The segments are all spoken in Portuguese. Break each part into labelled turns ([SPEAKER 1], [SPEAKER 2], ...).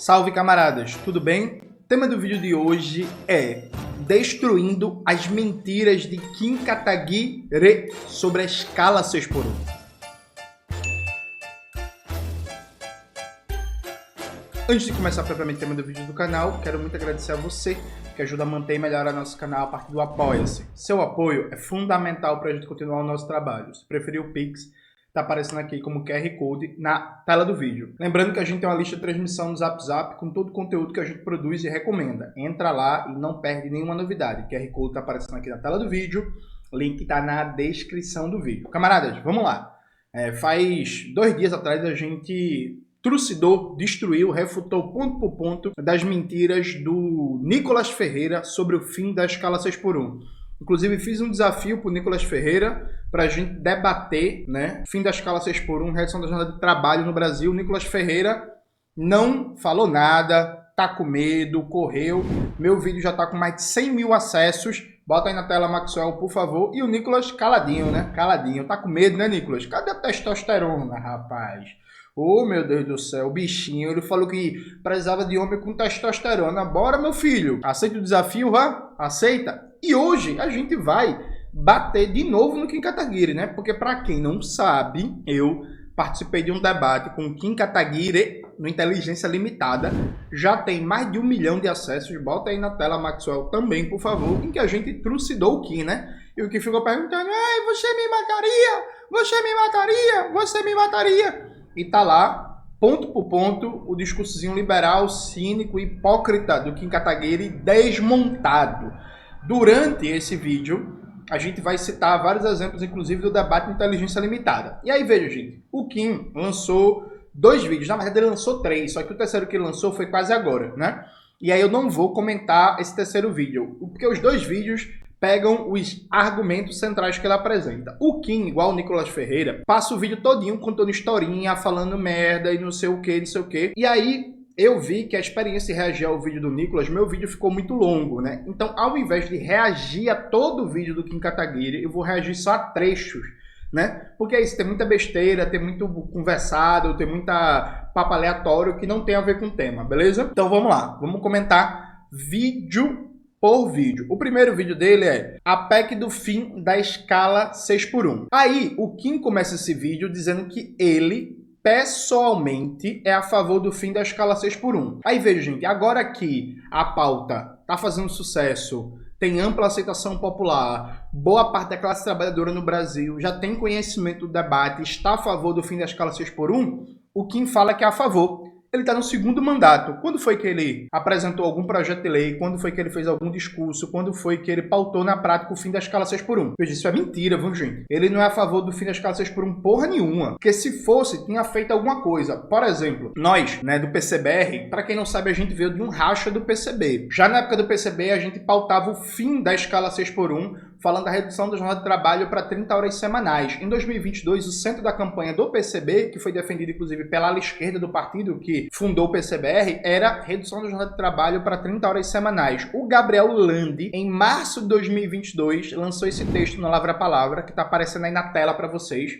[SPEAKER 1] Salve camaradas, tudo bem? O tema do vídeo de hoje é destruindo as mentiras de Kim Kataguiri sobre a escala 6x1. Antes de começar propriamente o tema do vídeo do canal, quero muito agradecer a você que ajuda a manter e melhorar nosso canal a partir do Apoia-se. Seu apoio é fundamental para a gente continuar o nosso trabalho. Se preferir o Pix, está aparecendo aqui como QR Code na tela do vídeo. Lembrando que a gente tem uma lista de transmissão no Zap com todo o conteúdo que a gente produz e recomenda. Entra lá e não perde nenhuma novidade. O QR Code está aparecendo aqui na tela do vídeo, link está na descrição do vídeo. Camaradas, vamos lá. Faz 2 dias atrás a gente trucidou, destruiu, refutou ponto por ponto das mentiras do Nicolas Ferreira sobre o fim da escala 6x1. Inclusive fiz um desafio para o Nicolas Ferreira para a gente debater, né, fim da escala 6x1, redução da jornada de trabalho no Brasil. O Nicolas Ferreira não falou nada, tá com medo, correu. Meu vídeo já tá com mais de 100 mil acessos. Bota aí na tela, Maxwell, por favor. E o Nicolas caladinho, né? Caladinho. Tá com medo, né, Nicolas? Cadê a testosterona, rapaz? Oh, meu Deus do céu, o bichinho, ele falou que precisava de homem com testosterona. Bora, meu filho. Aceita o desafio, vá? Aceita? E hoje a gente vai bater de novo no Kim Kataguiri, né? Porque para quem não sabe, eu participei de um debate com o Kim Kataguiri no Inteligência Limitada. Já tem mais de 1 milhão de acessos. Bota aí na tela, Maxwell, também, por favor, em que a gente trucidou o Kim, né? E o Kim ficou perguntando, ai, você me mataria? Você me mataria? Você me mataria? E tá lá, ponto por ponto, o discursozinho liberal, cínico, hipócrita do Kim Kataguiri desmontado. Durante esse vídeo, a gente vai citar vários exemplos, inclusive do debate de Inteligência Limitada. E aí, veja, gente, o Kim lançou 2 vídeos, na verdade ele lançou 3, só que o terceiro que ele lançou foi quase agora, né? E aí eu não vou comentar esse terceiro vídeo, porque os 2 vídeos pegam os argumentos centrais que ele apresenta. O Kim, igual o Nicolas Ferreira, passa o vídeo todinho contando historinha, falando merda e não sei o que, não sei o que. E aí eu vi que a experiência de reagir ao vídeo do Nicolas, meu vídeo ficou muito longo, né? Então, ao invés de reagir a todo o vídeo do Kim Kataguiri, eu vou reagir só a trechos, né? Porque é isso, tem muita besteira, tem muito conversado, tem muita papo aleatório que não tem a ver com o tema, beleza? Então vamos lá, vamos comentar vídeo por vídeo. O primeiro vídeo dele é a PEC do fim da escala 6x1. Aí, o Kim começa esse vídeo dizendo que ele pessoalmente é a favor do fim da escala 6x1. Aí veja, gente, agora que a pauta tá fazendo sucesso, tem ampla aceitação popular, boa parte da classe trabalhadora no Brasil já tem conhecimento do debate, está a favor do fim da escala 6x1, o Kim fala que é a favor. Ele está no 2º mandato. Quando foi que ele apresentou algum projeto de lei? Quando foi que ele fez algum discurso? Quando foi que ele pautou na prática o fim da escala 6x1? Eu disse, isso é mentira, viu, gente? Ele não é a favor do fim da escala 6x1 porra nenhuma. Porque se fosse, tinha feito alguma coisa. Por exemplo, nós, né, do PCBR, para quem não sabe, a gente veio de um racha do PCB. Já na época do PCB, a gente pautava o fim da escala 6x1, falando da redução da jornada de trabalho para 30 horas semanais. Em 2022, o centro da campanha do PCB, que foi defendido inclusive pela ala esquerda do partido que fundou o PCBR, era redução da jornada de trabalho para 30 horas semanais. O Gabriel Landi, em março de 2022, lançou esse texto no Lavra Palavra, que está aparecendo aí na tela para vocês,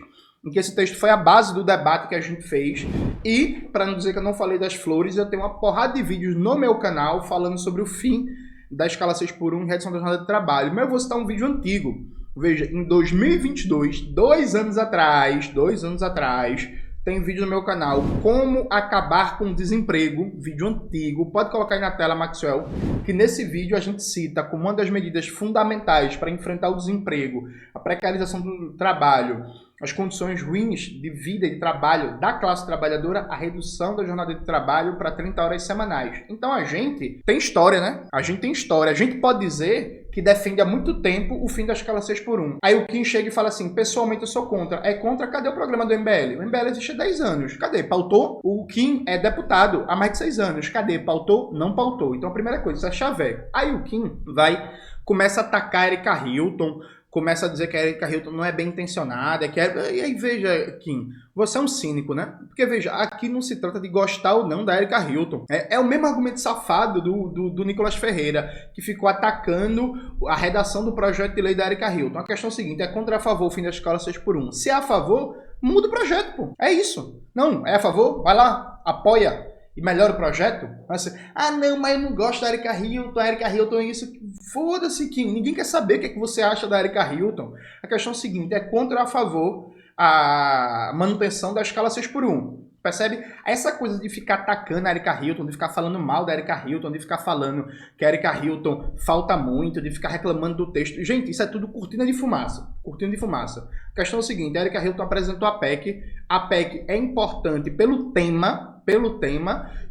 [SPEAKER 1] em que esse texto foi a base do debate que a gente fez. E, para não dizer que eu não falei das flores, eu tenho uma porrada de vídeos no meu canal falando sobre o fim da escala 6x1 e redução da jornada de trabalho. Mas eu vou citar um vídeo antigo. Veja, em 2022, 2 anos atrás, tem vídeo no meu canal, Como Acabar com o Desemprego, vídeo antigo, pode colocar aí na tela, Maxwell, que nesse vídeo a gente cita como uma das medidas fundamentais para enfrentar o desemprego, a precarização do trabalho, as condições ruins de vida e de trabalho da classe trabalhadora, a redução da jornada de trabalho para 30 horas semanais. Então a gente tem história, né? A gente tem história. A gente pode dizer que defende há muito tempo o fim da escala 6x1. Aí o Kim chega e fala assim, pessoalmente eu sou contra. É contra? Cadê o programa do MBL? O MBL existe há 10 anos. Cadê? Pautou? O Kim é deputado há mais de 6 anos. Cadê? Pautou? Não pautou. Então a primeira coisa, isso é chaveco. Aí o Kim começa a atacar a Erika Hilton, começa a dizer que a Erika Hilton não é bem intencionada, e aí veja, Kim, você é um cínico, né? Porque veja, aqui não se trata de gostar ou não da Erika Hilton. É o mesmo argumento safado do Nicolas Ferreira, que ficou atacando a redação do projeto de lei da Erika Hilton. A questão é a seguinte, é contra a favor o fim da escala 6x1. Se é a favor, muda o projeto, pô. É isso. Não, é a favor? Vai lá, apoia. e melhora o projeto? Assim, ah não, mas eu não gosto da Erika Hilton, a Erika Hilton é isso. Foda-se, Kim, ninguém quer saber o que, é que você acha da Erika Hilton. A questão é a seguinte, é contra ou a favor a manutenção da escala 6x1. Percebe? Essa coisa de ficar atacando a Erika Hilton, de ficar falando mal da Erika Hilton, de ficar falando que a Erika Hilton falta muito, de ficar reclamando do texto. Gente, isso é tudo cortina de fumaça. Cortina de fumaça. A questão é o seguinte, a Erika Hilton apresentou a PEC. A PEC é importante pelo tema,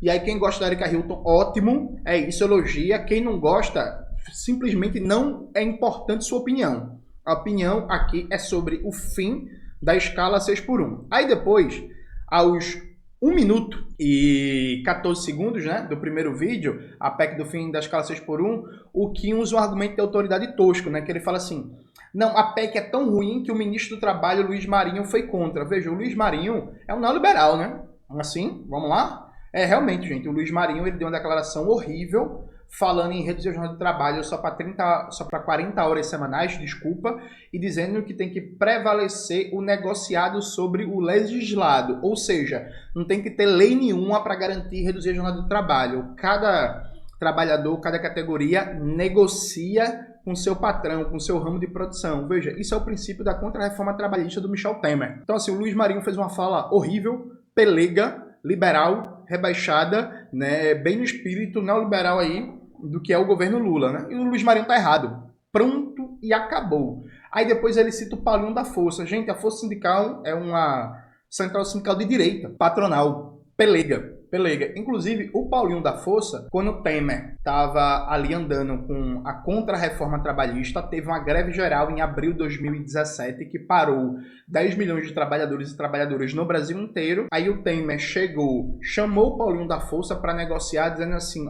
[SPEAKER 1] e aí quem gosta da Erika Hilton, ótimo, é isso, elogia. Quem não gosta, simplesmente não é importante sua opinião. A opinião aqui é sobre o fim da escala 6x1. Aí depois, aos 1 minuto e 14 segundos, né, do primeiro vídeo, a PEC do fim da escala 6x1, o Kim usa um argumento de autoridade tosco, né, que ele fala assim, não, a PEC é tão ruim que o ministro do Trabalho, Luiz Marinho, foi contra. Veja, o Luiz Marinho é um neoliberal, né? Assim, vamos lá? É, realmente, gente, o Luiz Marinho, ele deu uma declaração horrível, falando em reduzir a jornada de trabalho só para 40 horas semanais, desculpa, e dizendo que tem que prevalecer o negociado sobre o legislado, ou seja, não tem que ter lei nenhuma para garantir reduzir a jornada de trabalho. Cada trabalhador, cada categoria negocia com seu patrão, com seu ramo de produção. Veja, isso é o princípio da contra-reforma trabalhista do Michel Temer. Então, assim, o Luiz Marinho fez uma fala horrível, pelega, liberal, rebaixada, né, bem no espírito neoliberal aí do que é o governo Lula, né? E o Luiz Marinho tá errado. Pronto e acabou. Aí depois ele cita o Paulinho da Força. Gente, a Força Sindical é uma central sindical de direita, patronal, pelega. Inclusive, o Paulinho da Força, quando o Temer estava ali andando com a contra-reforma trabalhista, teve uma greve geral em abril de 2017 que parou 10 milhões de trabalhadores e trabalhadoras no Brasil inteiro. Aí o Temer chegou, chamou o Paulinho da Força para negociar, dizendo assim,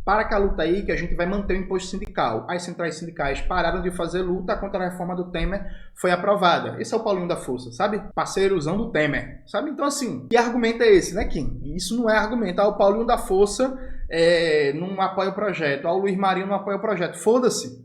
[SPEAKER 1] para com a luta aí que a gente vai manter o imposto sindical. As centrais sindicais pararam de fazer luta contra a reforma do Temer, foi aprovada. Esse é o Paulinho da Força, sabe? Parceirozão do Temer, sabe? Então assim, que argumento é esse, né, Kim? Isso não é argumento. O Paulinho da Força não apoia o projeto. O Luiz Marinho não apoia o projeto. Foda-se.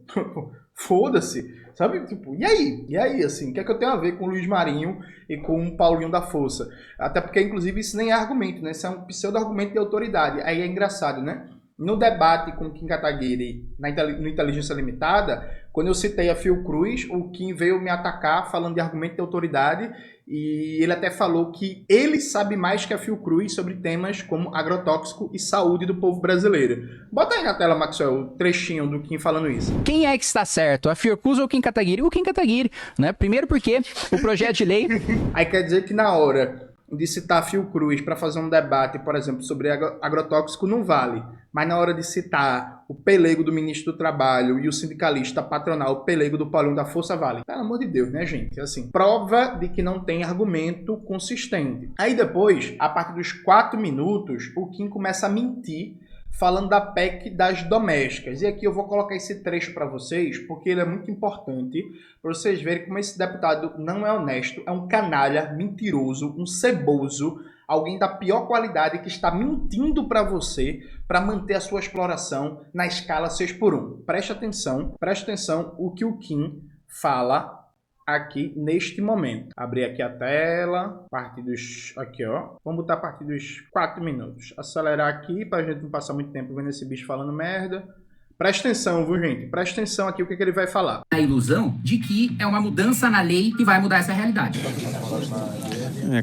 [SPEAKER 1] Foda-se. Sabe? Tipo, e aí? E aí, assim, o que é que eu tenho a ver com o Luiz Marinho e com o Paulinho da Força? Até porque, inclusive, isso nem é argumento, né? Isso é um pseudo-argumento de autoridade. Aí é engraçado, né? No debate com o Kim Kataguiri no Inteligência Limitada, quando eu citei a Fiocruz, o Kim veio me atacar falando de argumento de autoridade e ele até falou que ele sabe mais que a Fiocruz sobre temas como agrotóxico e saúde do povo brasileiro. Bota aí na tela, Maxwell, o trechinho do Kim falando isso.
[SPEAKER 2] Quem é que está certo? A Fiocruz ou o Kim Kataguiri? O Kim Kataguiri, né? Primeiro porque o projeto de lei...
[SPEAKER 1] Aí quer dizer que na hora de citar a Fiocruz para fazer um debate, por exemplo, sobre agrotóxico não vale. Mas na hora de citar o pelego do ministro do Trabalho e o sindicalista patronal pelego do Paulinho da Força vale. Pelo amor de Deus, né, gente? Assim, prova de que não tem argumento consistente. Aí depois, a partir dos 4 minutos, o Kim começa a mentir falando da PEC das domésticas. E aqui eu vou colocar esse trecho para vocês, porque ele é muito importante para vocês verem como esse deputado não é honesto, é um canalha, mentiroso, um ceboso, alguém da pior qualidade que está mentindo para você para manter a sua exploração na escala 6x1. Preste atenção o que o Kim fala aqui neste momento. Abrir aqui a tela, a partir dos... Aqui, ó. Vamos botar a partir dos 4 minutos. Acelerar aqui pra gente não passar muito tempo vendo esse bicho falando merda. Presta atenção, viu, gente? Presta atenção aqui o que ele vai falar.
[SPEAKER 3] A ilusão de que é uma mudança na lei que vai mudar essa realidade.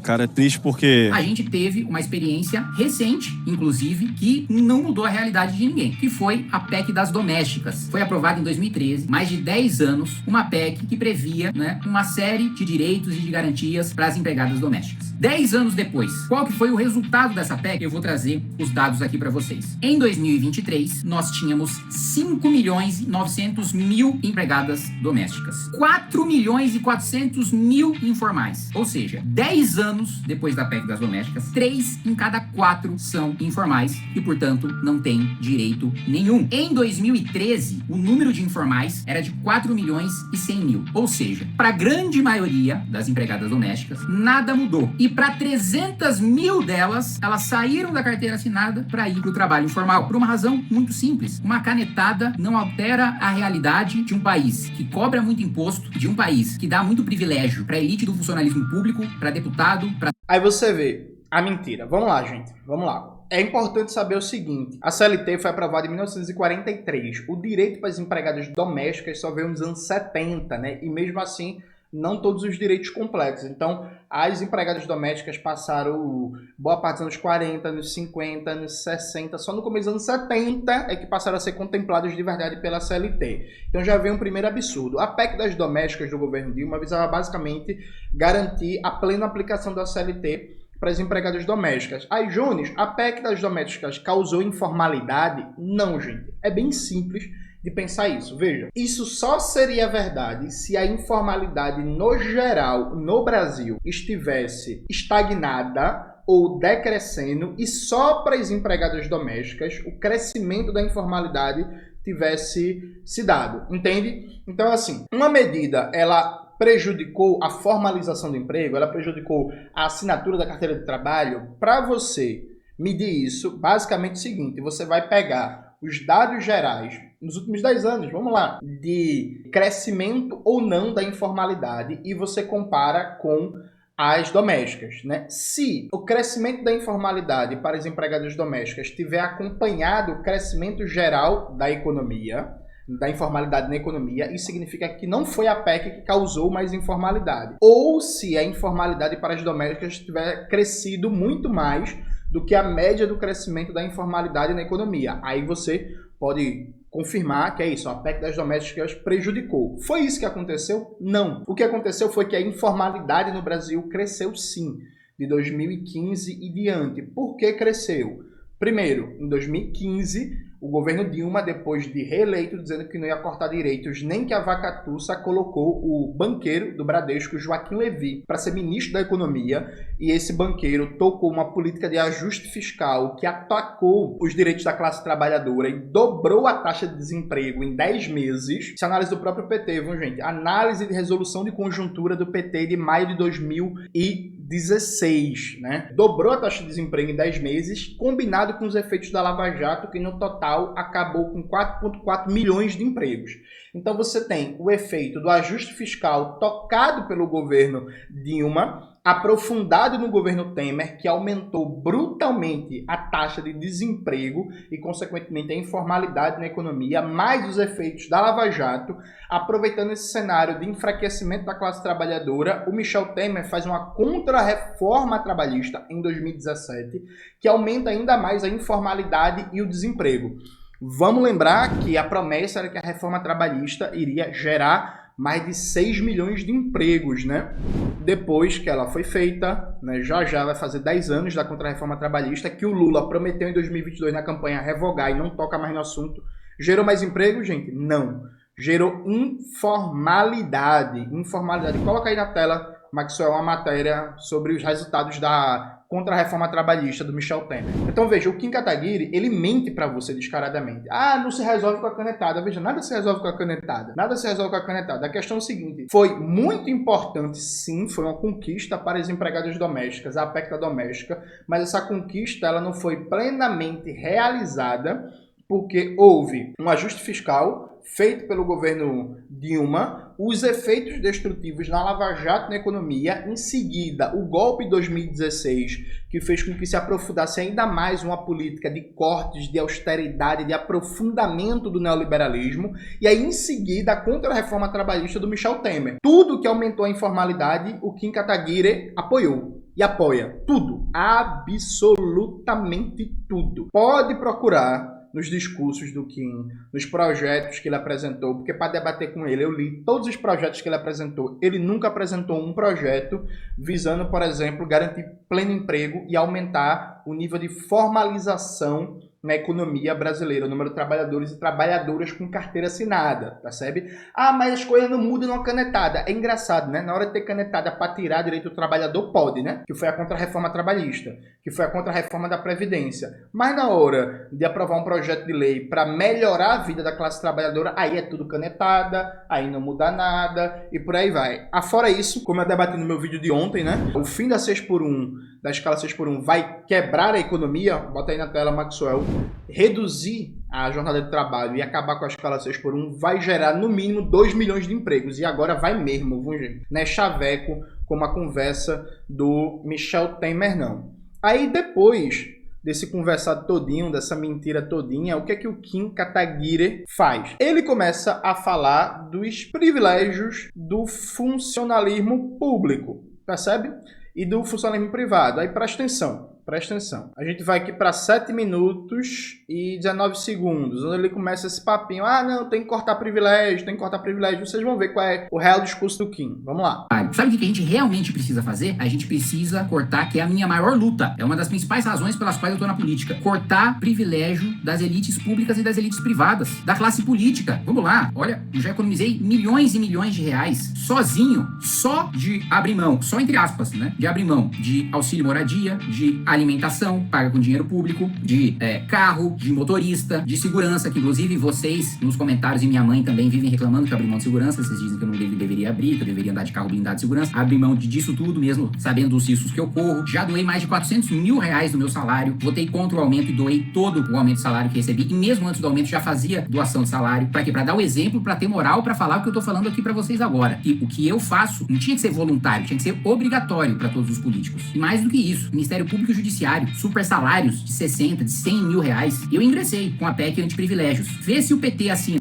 [SPEAKER 4] Cara, é triste porque...
[SPEAKER 3] A gente teve uma experiência recente, inclusive, que não mudou a realidade de ninguém, que foi a PEC das domésticas. Foi aprovada em 2013, mais de 10 anos, uma PEC que previa, né, uma série de direitos e de garantias para as empregadas domésticas. 10 anos depois, qual que foi o resultado dessa PEC? Eu vou trazer os dados aqui para vocês. Em 2023, nós tínhamos 5.900.000 empregadas domésticas. 4.400.000 informais. Ou seja, 10 anos depois da PEC das domésticas, 3 em cada 4 são informais e, portanto, não têm direito nenhum. Em 2013, o número de informais era de 4.100.000. Ou seja, para a grande maioria das empregadas domésticas, nada mudou. E para 300.000 delas, elas saíram da carteira assinada para ir para o trabalho informal. Por uma razão muito simples. Uma canetada não altera a realidade de um país que cobra muito imposto, de um país que dá muito privilégio para a elite do funcionalismo público, para deputado, para...
[SPEAKER 1] Aí você vê a mentira. Vamos lá, gente. Vamos lá. é importante saber o seguinte, a CLT foi aprovada em 1943, o direito para as empregadas domésticas só veio nos anos 70, né? E mesmo assim, não todos os direitos completos. Então, as empregadas domésticas passaram boa parte dos anos 40, anos 50, anos 60, só no começo dos anos 70 é que passaram a ser contempladas de verdade pela CLT. Então já veio um primeiro absurdo. A PEC das domésticas do governo Dilma visava basicamente garantir a plena aplicação da CLT para as empregadas domésticas. Aí, Jones, a PEC das domésticas causou informalidade? Não, gente. É bem simples de pensar isso. Veja, isso só seria verdade se a informalidade no geral, no Brasil, estivesse estagnada ou decrescendo e só para as empregadas domésticas o crescimento da informalidade tivesse se dado. Entende? Então, assim, uma medida, ela prejudicou a formalização do emprego, ela prejudicou a assinatura da carteira de trabalho. Para você medir isso, basicamente é o seguinte, você vai pegar os dados gerais nos últimos 10 anos, vamos lá, de crescimento ou não da informalidade e você compara com as domésticas, né? Se o crescimento da informalidade para as empregadas domésticas tiver acompanhado o crescimento geral da economia, da informalidade na economia, isso significa que não foi a PEC que causou mais informalidade. Ou se a informalidade para as domésticas tiver crescido muito mais do que a média do crescimento da informalidade na economia. Aí você pode confirmar que é isso, a PEC das domésticas prejudicou. Foi isso que aconteceu? Não. O que aconteceu foi que a informalidade no Brasil cresceu sim, de 2015 e diante. Por que cresceu? Primeiro, em 2015, o governo Dilma, depois de reeleito, dizendo que não ia cortar direitos nem que a vaca tussa, colocou o banqueiro do Bradesco, Joaquim Levy, para ser ministro da Economia, e esse banqueiro tocou uma política de ajuste fiscal que atacou os direitos da classe trabalhadora e dobrou a taxa de desemprego em 10 meses. Isso é análise do próprio PT, viu, gente? Análise de resolução de conjuntura do PT de maio de 2016, né? Dobrou a taxa de desemprego em 10 meses, combinado com os efeitos da Lava Jato, que no total acabou com 4,4 milhões de empregos. Então você tem o efeito do ajuste fiscal tocado pelo governo Dilma, aprofundado no governo Temer, que aumentou brutalmente a taxa de desemprego e, consequentemente, a informalidade na economia, mais os efeitos da Lava Jato. Aproveitando esse cenário de enfraquecimento da classe trabalhadora, o Michel Temer faz uma contra-reforma trabalhista em 2017, que aumenta ainda mais a informalidade e o desemprego. Vamos lembrar que a promessa era que a reforma trabalhista iria gerar mais de 6 milhões de empregos, né? Depois que ela foi feita, né, já vai fazer 10 anos da contra-reforma trabalhista, que o Lula prometeu em 2022 na campanha revogar e não toca mais no assunto. Gerou mais emprego, gente? Não. Gerou informalidade. Informalidade. Coloca aí na tela, Maxwell, uma matéria sobre os resultados da contra-reforma trabalhista do Michel Temer. Então veja, o Kim Kataguiri, ele mente para você descaradamente. Ah, não se resolve com a canetada. Veja, nada se resolve com a canetada. Nada se resolve com a canetada. A questão é o seguinte, foi muito importante, sim, foi uma conquista para as empregadas domésticas, a PEC da doméstica, mas essa conquista ela não foi plenamente realizada porque houve um ajuste fiscal feito pelo governo Dilma, os efeitos destrutivos na Lava Jato na economia, em seguida o golpe de 2016, que fez com que se aprofundasse ainda mais uma política de cortes, de austeridade, de aprofundamento do neoliberalismo, e aí em seguida a contra-reforma trabalhista do Michel Temer. Tudo que aumentou a informalidade, o Kim Kataguiri apoiou. E apoia tudo, absolutamente tudo. Pode procurar nos discursos do Kim, nos projetos que ele apresentou, porque para debater com ele, eu li todos os projetos que ele apresentou. Ele nunca apresentou um projeto visando, por exemplo, garantir pleno emprego e aumentar o nível de formalização na economia brasileira, o número de trabalhadores e trabalhadoras com carteira assinada, percebe? Ah, mas as coisas não mudam numa canetada. É engraçado, né? Na hora de ter canetada para tirar direito do trabalhador, pode, né? Que foi a contra-reforma trabalhista, que foi a contra-reforma da Previdência. Mas na hora de aprovar um projeto de lei para melhorar a vida da classe trabalhadora, aí é tudo canetada, aí não muda nada e por aí vai. Afora isso, como eu debati no meu vídeo de ontem, né? O fim da 6x1, da escala 6x1 vai quebrar a economia, bota aí na tela, Maxwell, reduzir a jornada de trabalho e acabar com a escala 6x1 vai gerar no mínimo 2 milhões de empregos. E agora vai mesmo, viu, gente? Não é chaveco como a conversa do Michel Temer, não. Aí depois desse conversado todinho, dessa mentira todinha, o que é que o Kim Kataguiri faz? Ele começa a falar dos privilégios do funcionalismo público, percebe? E do funcionalismo privado. Aí presta atenção. Presta atenção. A gente vai aqui para 7 minutos e 19 segundos, onde ele começa esse papinho. Ah, não, tem que cortar privilégio, tem que cortar privilégio. Vocês vão ver qual é o real discurso do Kim. Vamos lá.
[SPEAKER 3] Sabe o que a gente realmente precisa fazer? A gente precisa cortar, que é a minha maior luta. É uma das principais razões pelas quais eu tô na política. Cortar privilégio das elites públicas e das elites privadas. Da classe política. Vamos lá. Olha, eu já economizei milhões e milhões de reais sozinho, só de abrir mão, só entre aspas, né? De abrir mão de auxílio moradia, de alimentação, paga com dinheiro público, de carro, de motorista, de segurança, que inclusive vocês, nos comentários, e minha mãe também vivem reclamando que eu abri mão de segurança. Vocês dizem que eu não deveria abrir, que eu deveria andar de carro blindado de segurança. Abri mão disso tudo mesmo, sabendo dos riscos que eu corro. Já doei mais de 400 mil reais do meu salário, votei contra o aumento e doei todo o aumento de salário que recebi, e mesmo antes do aumento já fazia doação de salário. Pra quê? Pra dar o exemplo, pra ter moral, pra falar o que eu tô falando aqui pra vocês agora. E o que eu faço não tinha que ser voluntário, tinha que ser obrigatório pra todos os políticos. E mais do que isso, Ministério Público e Judiciário, super salários de 60, de 100 mil reais. Eu ingressei com a PEC antiprivilégios. Vê se o PT assina.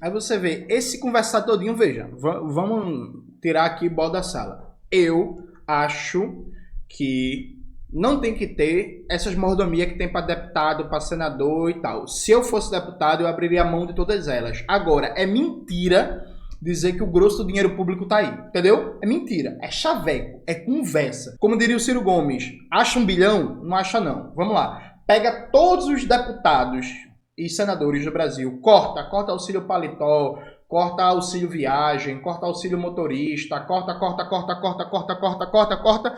[SPEAKER 1] Aí você vê esse conversado todinho, veja. Vamos tirar aqui o bola da sala. Eu acho que não tem que ter essas mordomias que tem para deputado, para senador e tal. Se eu fosse deputado, eu abriria a mão de todas elas. Agora, é mentira dizer que o grosso do dinheiro público tá aí, entendeu? É mentira, é chaveco, é conversa. Como diria o Ciro Gomes, acha 1 bilhão? Não acha não. Vamos lá. Pega todos os deputados e senadores do Brasil, corta auxílio paletó, corta auxílio viagem, corta auxílio motorista, corta.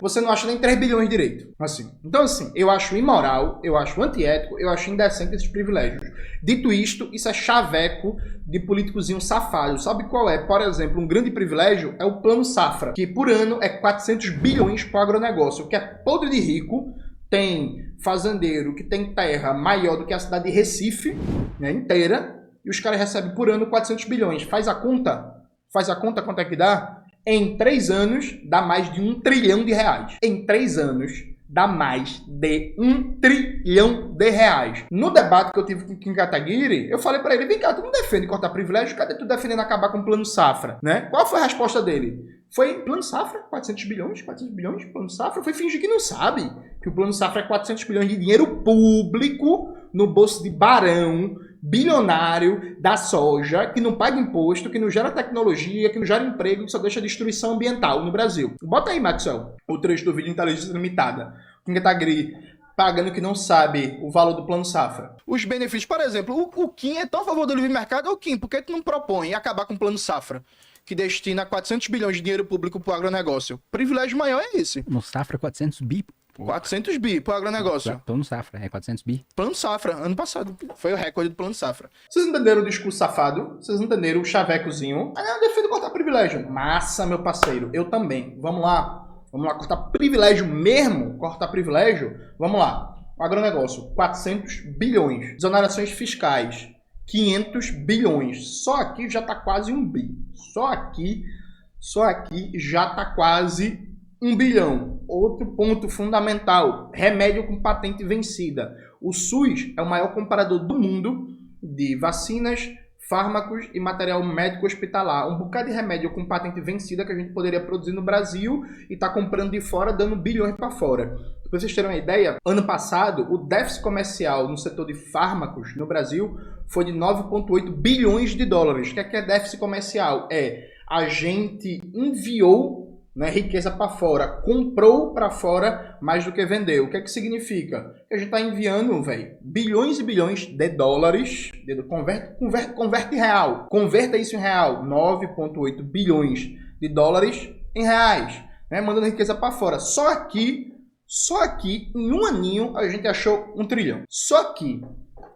[SPEAKER 1] Você não acha nem 3 bilhões direito. Assim. Então, assim, eu acho imoral, eu acho antiético, eu acho indecente esses privilégios. Dito isto, isso é chaveco de políticozinho safado. Sabe qual é? Por exemplo, um grande privilégio é o Plano Safra, que por ano é 400 bilhões para o agronegócio, que é podre de rico. Tem fazendeiro que tem terra maior do que a cidade de Recife, né, inteira, e os caras recebem por ano 400 bilhões. Faz a conta quanto é que dá? Em 3 anos, dá mais de 1 trilhão de reais. Em 3 anos, dá mais de 1 trilhão de reais. No debate que eu tive com o Kim Kataguiri, eu falei pra ele, vem cá, tu não defende cortar privilégio? Cadê tu defendendo acabar com o Plano Safra? Né? Qual foi a resposta dele? Foi Plano Safra, 400 bilhões, Plano Safra. Foi fingir que não sabe que o Plano Safra é 400 bilhões de dinheiro público no bolso de barão, bilionário da soja, que não paga imposto, que não gera tecnologia, que não gera emprego, que só deixa destruição ambiental no Brasil. Bota aí, Maxwell, o trecho do vídeo Inteligência Limitada. Quem tá pagando que não sabe o valor do Plano Safra. Os benefícios, por exemplo, o Kim é tão a favor do livre mercado, ou Kim, por que tu não propõe acabar com o Plano Safra, que destina 400 bilhões de dinheiro público para o agronegócio? O privilégio maior é esse.
[SPEAKER 2] No Safra, 400 bi.
[SPEAKER 1] 400 bi para o agronegócio.
[SPEAKER 2] Plano Safra, é 400 bi.
[SPEAKER 1] Plano Safra, ano passado. Foi o recorde do Plano Safra. Vocês entenderam o discurso safado? Vocês entenderam o chavecozinho? Ah, não, eu defendo cortar privilégio. Massa, meu parceiro. Eu também. Vamos lá. Vamos lá, cortar privilégio mesmo? Cortar privilégio? Vamos lá. O agronegócio, 400 bilhões. Desonerações fiscais, 500 bilhões. Só aqui já tá quase 1 bi. Só aqui já tá quase 1 bilhão. Outro ponto fundamental, remédio com patente vencida. O SUS é o maior comprador do mundo de vacinas, fármacos e material médico hospitalar. Um bocado de remédio com patente vencida que a gente poderia produzir no Brasil e tá comprando de fora, dando bilhões para fora. Para vocês terem uma ideia, ano passado, o déficit comercial no setor de fármacos no Brasil foi de 9,8 bilhões de dólares. O que é déficit comercial? A gente enviou, né, riqueza para fora, comprou para fora mais do que vendeu. O que é que significa? Que a gente está enviando, bilhões e bilhões de dólares, converte em real, converta isso em real, 9,8 bilhões de dólares em reais, né, mandando riqueza para fora. Só aqui, em um aninho, a gente achou 1 trilhão. Só aqui.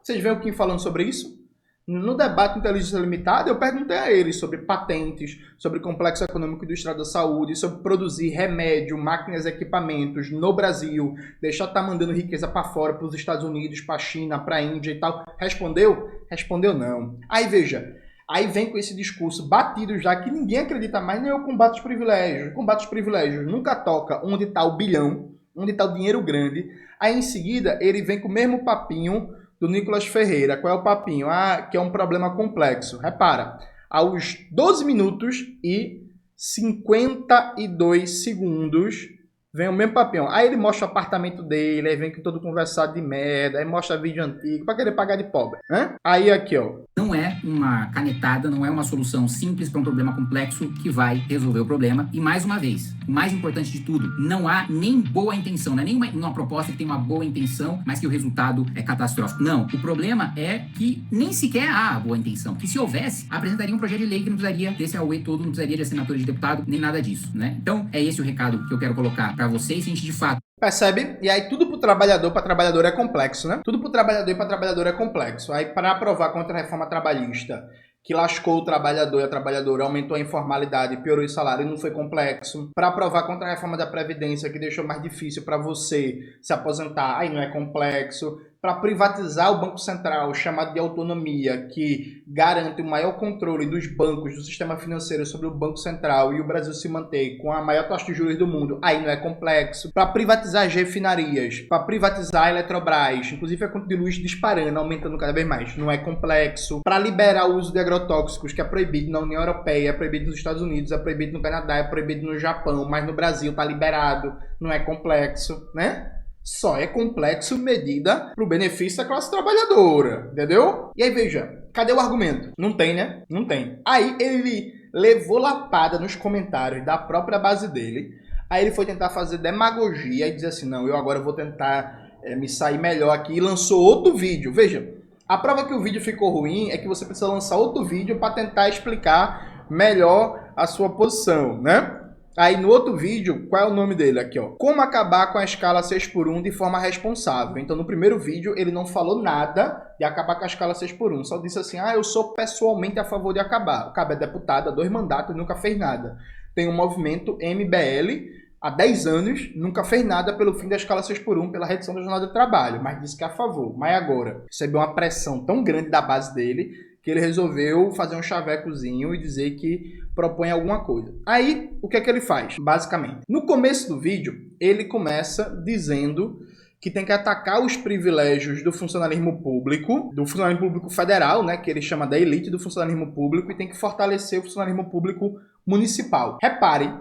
[SPEAKER 1] Vocês veem o Kim falando sobre isso? No debate Inteligência Limitada, eu perguntei a ele sobre patentes, sobre complexo econômico industrial da saúde, sobre produzir remédio, máquinas e equipamentos no Brasil, deixar de estar mandando riqueza para fora, para os Estados Unidos, para a China, para a Índia e tal. Respondeu? Respondeu não. Aí veja, aí vem com esse discurso batido já que ninguém acredita mais, nem eu combato os privilégios. Combate os privilégios nunca toca onde está o bilhão, onde está o dinheiro grande. Aí em seguida ele vem com o mesmo papinho do Nicolas Ferreira. Qual é o papinho? Que é um problema complexo. Repara, aos 12 minutos e 52 segundos vem o mesmo papinho. Aí ele mostra o apartamento dele, aí vem com todo conversado de merda, aí mostra vídeo antigo, pra querer pagar de pobre, né? Aí aqui, ó.
[SPEAKER 3] Não é uma canetada, não é uma solução simples para um problema complexo que vai resolver o problema. E mais uma vez, o mais importante de tudo, não há nem boa intenção, não é nem uma proposta que tem uma boa intenção, mas que o resultado é catastrófico. Não, o problema é que nem sequer há boa intenção, porque se houvesse, apresentaria um projeto de lei que não precisaria desse auê todo, não precisaria de assinatura de deputado, nem nada disso, né? Então, é esse o recado que eu quero colocar para vocês, se a gente de fato...
[SPEAKER 1] Percebe? E aí tudo pro trabalhador, para trabalhador é complexo, né? Tudo pro trabalhador e para trabalhador é complexo. Aí para aprovar contra a reforma trabalhista, que lascou o trabalhador e a trabalhadora, aumentou a informalidade, piorou o salário, não foi complexo. Para aprovar contra a reforma da Previdência, que deixou mais difícil para você se aposentar, aí não é complexo. Para privatizar o Banco Central, chamado de autonomia, que garante o maior controle dos bancos, do sistema financeiro sobre o Banco Central e o Brasil se manter com a maior taxa de juros do mundo, aí não é complexo. Para privatizar as refinarias, para privatizar a Eletrobras, inclusive a conta de luz disparando, aumentando cada vez mais, não é complexo. Para liberar o uso de agrotóxicos, que é proibido na União Europeia, é proibido nos Estados Unidos, é proibido no Canadá, é proibido no Japão, mas no Brasil está liberado, não é complexo, né? Só é complexo medida para o benefício da classe trabalhadora, entendeu? E aí, veja, cadê o argumento? Não tem, né? Não tem. Aí ele levou lapada nos comentários da própria base dele. Aí ele foi tentar fazer demagogia e dizer assim, não, eu agora vou tentar me sair melhor aqui. E lançou outro vídeo. Veja, a prova que o vídeo ficou ruim é que você precisa lançar outro vídeo para tentar explicar melhor a sua posição, né? Aí no outro vídeo, qual é o nome dele aqui, ó? Como acabar com a escala 6x1 de forma responsável. Então no primeiro vídeo ele não falou nada de acabar com a escala 6x1. Só disse assim, eu sou pessoalmente a favor de acabar. O cara é deputado há 2 mandatos e nunca fez nada. Tem um movimento MBL há 10 anos, nunca fez nada pelo fim da escala 6x1, pela redução da jornada de trabalho. Mas disse que é a favor. Mas agora, recebeu uma pressão tão grande da base dele que ele resolveu fazer um chavecozinho e dizer que propõe alguma coisa. Aí, o que é que ele faz? Basicamente, no começo do vídeo, ele começa dizendo que tem que atacar os privilégios do funcionalismo público federal, né, que ele chama da elite do funcionalismo público, e tem que fortalecer o funcionalismo público municipal. Repare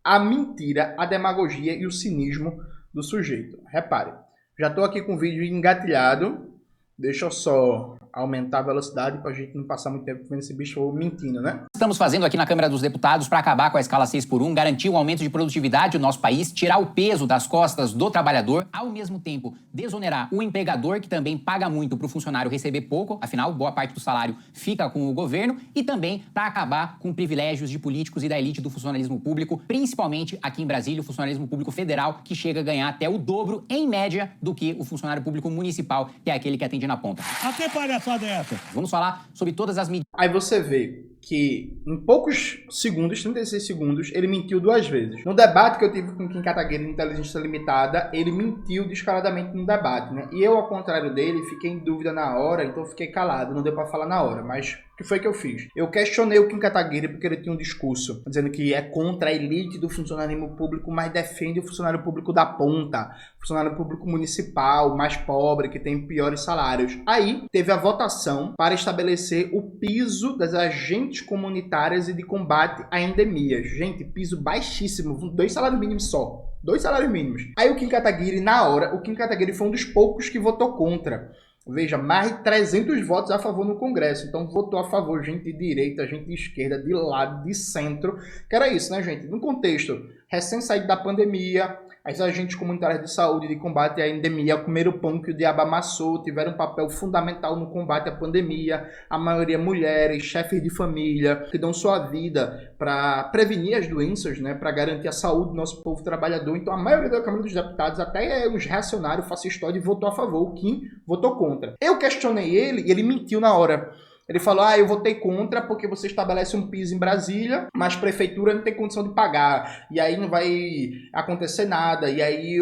[SPEAKER 1] a mentira, a demagogia e o cinismo do sujeito. Repare, já estou aqui com o vídeo engatilhado. Deixa eu só aumentar a velocidade para a gente não passar muito tempo vendo esse bicho mentindo, né?
[SPEAKER 3] Estamos fazendo aqui na Câmara dos Deputados para acabar com a escala 6x1, garantir um aumento de produtividade no nosso país, tirar o peso das costas do trabalhador, ao mesmo tempo desonerar o empregador, que também paga muito para o funcionário receber pouco, afinal, boa parte do salário fica com o governo, e também para acabar com privilégios de políticos e da elite do funcionalismo público, principalmente aqui em Brasília, o funcionalismo público federal, que chega a ganhar até o dobro, em média, do que o funcionário público municipal, que é aquele que atende na ponta.
[SPEAKER 5] Até palhaçada é essa?
[SPEAKER 3] Vamos falar sobre todas as medidas.
[SPEAKER 1] Aí você vê que em poucos segundos, 36 segundos, ele mentiu 2 vezes. No debate que eu tive com Kim Kataguiri de Inteligência Limitada, ele mentiu descaradamente no debate, né? E eu, ao contrário dele, fiquei em dúvida na hora, então fiquei calado, não deu pra falar na hora, mas o que foi que eu fiz? Eu questionei o Kim Kataguiri porque ele tinha um discurso dizendo que é contra a elite do funcionalismo público, mas defende o funcionário público da ponta, funcionário público municipal, mais pobre, que tem piores salários. Aí teve a votação para estabelecer o piso das agentes comunitárias e de combate a endemias. Gente, piso baixíssimo, 2 salários mínimos só. 2 salários mínimos. Aí o Kim Kataguiri, na hora, o Kim Kataguiri foi um dos poucos que votou contra. Veja, mais de 300 votos a favor no Congresso. Então votou a favor gente de direita, gente de esquerda, de lado, de centro. Que era isso, né, gente? No contexto recém-saído da pandemia, as agentes comunitárias de saúde de combate à endemia comeram o pão que o diabo amassou, tiveram um papel fundamental no combate à pandemia. A maioria mulheres, chefes de família, que dão sua vida para prevenir as doenças, né, para garantir a saúde do nosso povo trabalhador. Então a maioria da Câmara dos Deputados, até os reacionários fascistóides, votou a favor. O Kim votou contra. Eu questionei ele e ele mentiu na hora. Ele falou, eu votei contra porque você estabelece um piso em Brasília, mas a prefeitura não tem condição de pagar. E aí não vai acontecer nada. E aí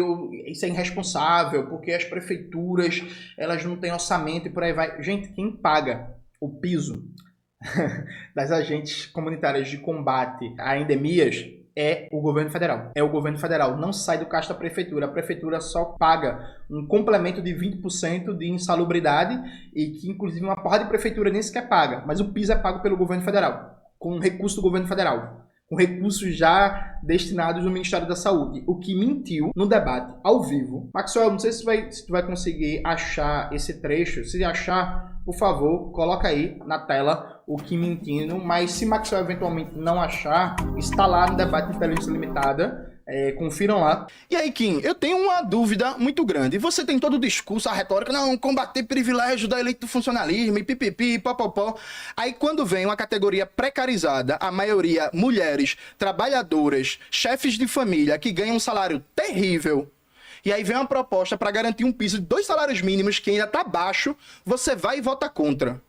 [SPEAKER 1] isso é irresponsável, porque as prefeituras, elas não têm orçamento e por aí vai. Gente, quem paga o piso das agentes comunitárias de combate a endemias é o governo federal. É o governo federal, não sai do caixa da prefeitura. A prefeitura só paga um complemento de 20% de insalubridade e que, inclusive, uma porrada de prefeitura nem sequer paga. Mas o piso é pago pelo governo federal, com recurso do governo federal, com recursos já destinados no Ministério da Saúde, o que mentiu no debate ao vivo. Maxwell, não sei se tu vai conseguir achar esse trecho. Se achar, por favor, coloca aí na tela o Kim mentindo, mas se Maxwell eventualmente não achar, está lá no debate de Inteligência Limitada. Confiram lá.
[SPEAKER 5] E aí, Kim, eu tenho uma dúvida muito grande. Você tem todo o discurso, a retórica, não, combater privilégio da elite do funcionalismo e pipipi, popopó. Aí quando vem uma categoria precarizada, a maioria mulheres, trabalhadoras, chefes de família que ganham um salário terrível, e aí vem uma proposta para garantir um piso de 2 salários mínimos que ainda está baixo, você vai e vota contra.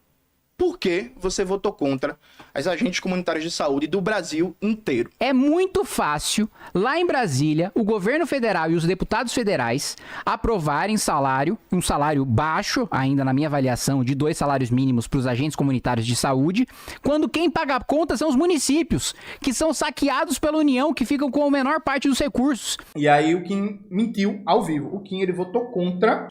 [SPEAKER 5] Por que você votou contra as agentes comunitárias de saúde do Brasil inteiro?
[SPEAKER 2] É muito fácil, lá em Brasília, o governo federal e os deputados federais aprovarem um salário baixo, ainda na minha avaliação, de 2 salários mínimos para os agentes comunitários de saúde, quando quem paga a conta são os municípios, que são saqueados pela União, que ficam com a menor parte dos recursos.
[SPEAKER 1] E aí o Kim mentiu ao vivo. O Kim, ele votou contra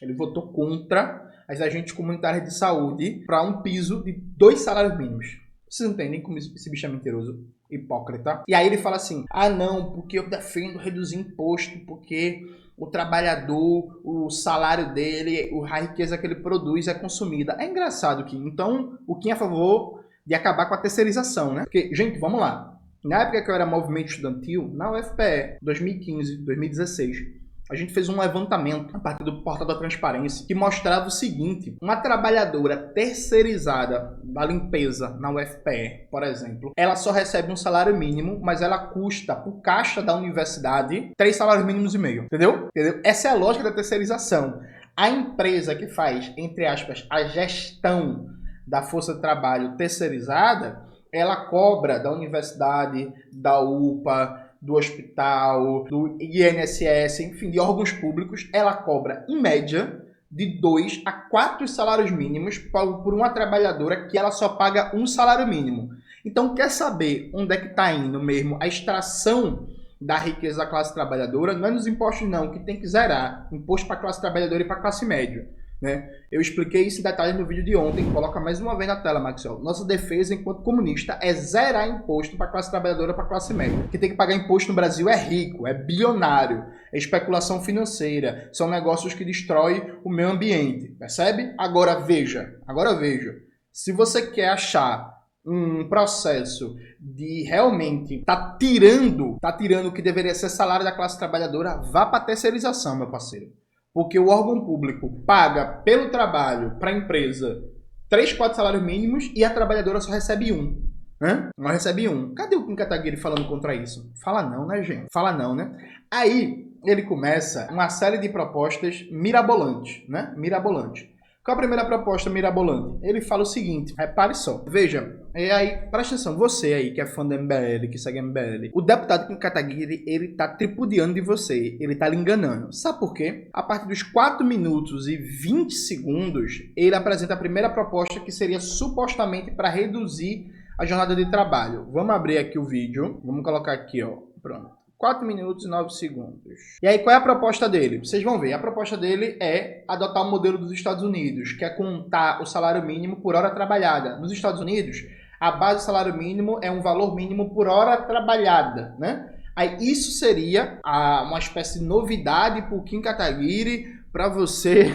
[SPEAKER 1] as agentes comunitárias de saúde para um piso de 2 salários mínimos. Vocês entendem como esse bicho é mentiroso? Hipócrita. E aí ele fala assim, não, porque eu defendo reduzir imposto, porque o trabalhador, o salário dele, a riqueza que ele produz é consumida. É engraçado, Kim. Então, o Kim é a favor de acabar com a terceirização, né? Porque, gente, vamos lá. Na época que eu era movimento estudantil, na UFPE, 2015, 2016, a gente fez um levantamento a partir do Portal da Transparência que mostrava o seguinte: uma trabalhadora terceirizada da limpeza na UFPE, por exemplo, ela só recebe um salário mínimo, mas ela custa por caixa da universidade 3 salários mínimos e meio. Entendeu? Essa é a lógica da terceirização. A empresa que faz, entre aspas, a gestão da força de trabalho terceirizada, ela cobra da universidade, da UPA, do hospital, do INSS, enfim, de órgãos públicos, ela cobra, em média, de 2 a 4 salários mínimos por uma trabalhadora que ela só paga 1 salário mínimo. Então, quer saber onde é que está indo mesmo a extração da riqueza da classe trabalhadora? Não é nos impostos, não, que tem que zerar. Imposto para a classe trabalhadora e para a classe média. Né? Eu expliquei isso em detalhes no vídeo de ontem. Coloca mais uma vez na tela, Maxwell. Nossa defesa enquanto comunista é zerar imposto para a classe trabalhadora, para a classe média. Quem tem que pagar imposto no Brasil é rico, é bilionário, é especulação financeira, são negócios que destroem o meio ambiente, percebe? Agora veja, se você quer achar um processo de realmente tá tirando o que deveria ser salário da classe trabalhadora, vá para a terceirização, meu parceiro. Porque o órgão público paga pelo trabalho para a empresa 3, 4 salários mínimos e a trabalhadora só recebe 1. Né? Não recebe 1. Cadê o Kim Kataguiri falando contra isso? Fala não, né, gente? Fala não, né? Aí ele começa uma série de propostas mirabolantes, né? Mirabolante. Qual a primeira proposta mirabolante? Ele fala o seguinte, repare só. Veja, e aí, presta atenção, você aí que é fã da MBL, que segue a MBL, o deputado Kim Kataguiri, ele tá tripudiando de você, ele tá lhe enganando. Sabe por quê? A partir dos 4 minutos e 20 segundos, ele apresenta a primeira proposta que seria supostamente para reduzir a jornada de trabalho. Vamos abrir aqui o vídeo, vamos colocar aqui, ó, pronto. 4 minutos e 9 segundos. E aí, qual é a proposta dele? Vocês vão ver. A proposta dele é adotar o modelo dos Estados Unidos, que é contar o salário mínimo por hora trabalhada. Nos Estados Unidos, a base do salário mínimo é um valor mínimo por hora trabalhada, né? Aí, isso seria uma espécie de novidade para o Kim Kataguiri, para você...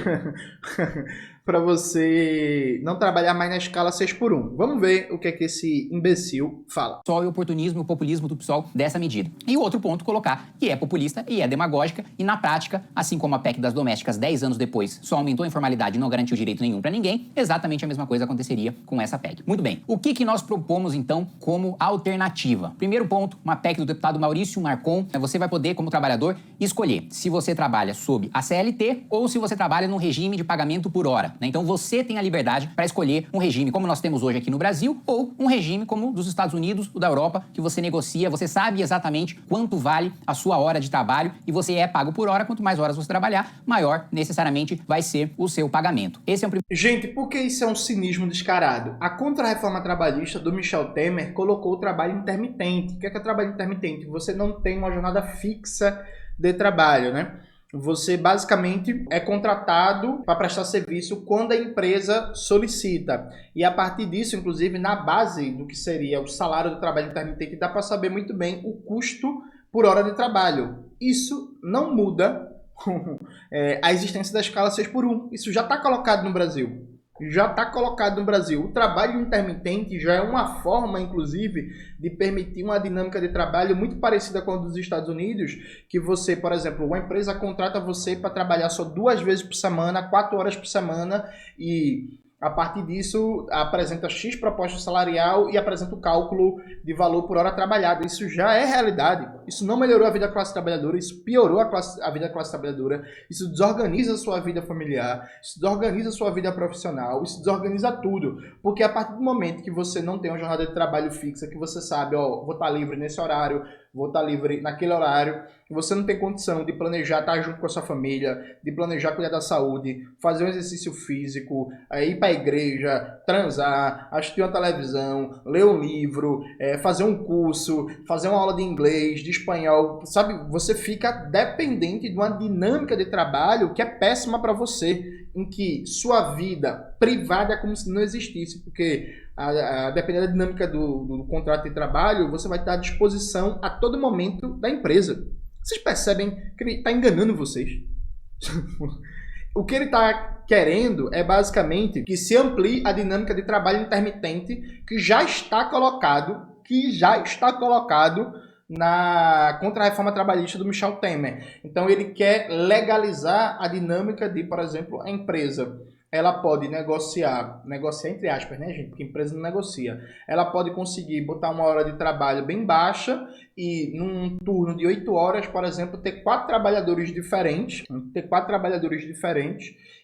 [SPEAKER 1] para você não trabalhar mais na escala 6x1. Vamos ver o que é que esse imbecil fala.
[SPEAKER 3] Só o oportunismo e o populismo do PSOL dessa medida. E o outro ponto, colocar que é populista e é demagógica e, na prática, assim como a PEC das domésticas 10 anos depois só aumentou a informalidade e não garantiu direito nenhum para ninguém, exatamente a mesma coisa aconteceria com essa PEC. Muito bem. O que nós propomos, então, como alternativa? Primeiro ponto, uma PEC do deputado Maurício Marcon. Você vai poder, como trabalhador, escolher se você trabalha sob a CLT ou se você trabalha no regime de pagamento por hora. hora, né? Então você tem a liberdade para escolher um regime como nós temos hoje aqui no Brasil ou um regime como o dos Estados Unidos, o da Europa, que você negocia, você sabe exatamente quanto vale a sua hora de trabalho e você é pago por hora. Quanto mais horas você trabalhar, maior necessariamente vai ser o seu pagamento. Esse é o primeiro.
[SPEAKER 1] Gente, por que isso é um cinismo descarado? A contra-reforma trabalhista do Michel Temer colocou o trabalho intermitente. O que é o trabalho intermitente? Você não tem uma jornada fixa de trabalho, né? Você basicamente é contratado para prestar serviço quando a empresa solicita. E a partir disso, inclusive, na base do que seria o salário do trabalho intermitente, dá para saber muito bem o custo por hora de trabalho. Isso não muda a existência da escala 6x1. Isso já está colocado no Brasil. O trabalho intermitente já é uma forma, inclusive, de permitir uma dinâmica de trabalho muito parecida com a dos Estados Unidos, que você, por exemplo, uma empresa contrata você para trabalhar só 2 vezes por semana, 4 horas por semana, e a partir disso apresenta X proposta salarial e apresenta o cálculo de valor por hora trabalhada. Isso já é realidade. Isso não melhorou a vida da classe trabalhadora, isso piorou a vida da classe trabalhadora, isso desorganiza a sua vida familiar, isso desorganiza a sua vida profissional, isso desorganiza tudo. Porque a partir do momento que você não tem uma jornada de trabalho fixa, que você sabe, vou estar livre nesse horário, vou estar livre naquele horário, você não tem condição de planejar estar junto com a sua família, de planejar cuidar da saúde, fazer um exercício físico, ir para a igreja, transar, assistir uma televisão, ler um livro, fazer um curso, fazer uma aula de inglês, de espanhol, sabe? Você fica dependente de uma dinâmica de trabalho que é péssima para você, em que sua vida privada é como se não existisse, porque dependendo da dinâmica do contrato de trabalho, você vai estar à disposição a todo momento da empresa. Vocês percebem que ele está enganando vocês? O que ele está querendo é basicamente que se amplie a dinâmica de trabalho intermitente que já está colocado na contra-reforma trabalhista do Michel Temer. Então ele quer legalizar a dinâmica de, por exemplo, a empresa. Ela pode negociar entre aspas, né, gente? Porque a empresa não negocia. Ela pode conseguir botar uma hora de trabalho bem baixa e num turno de 8 horas, por exemplo, ter 4 trabalhadores diferentes.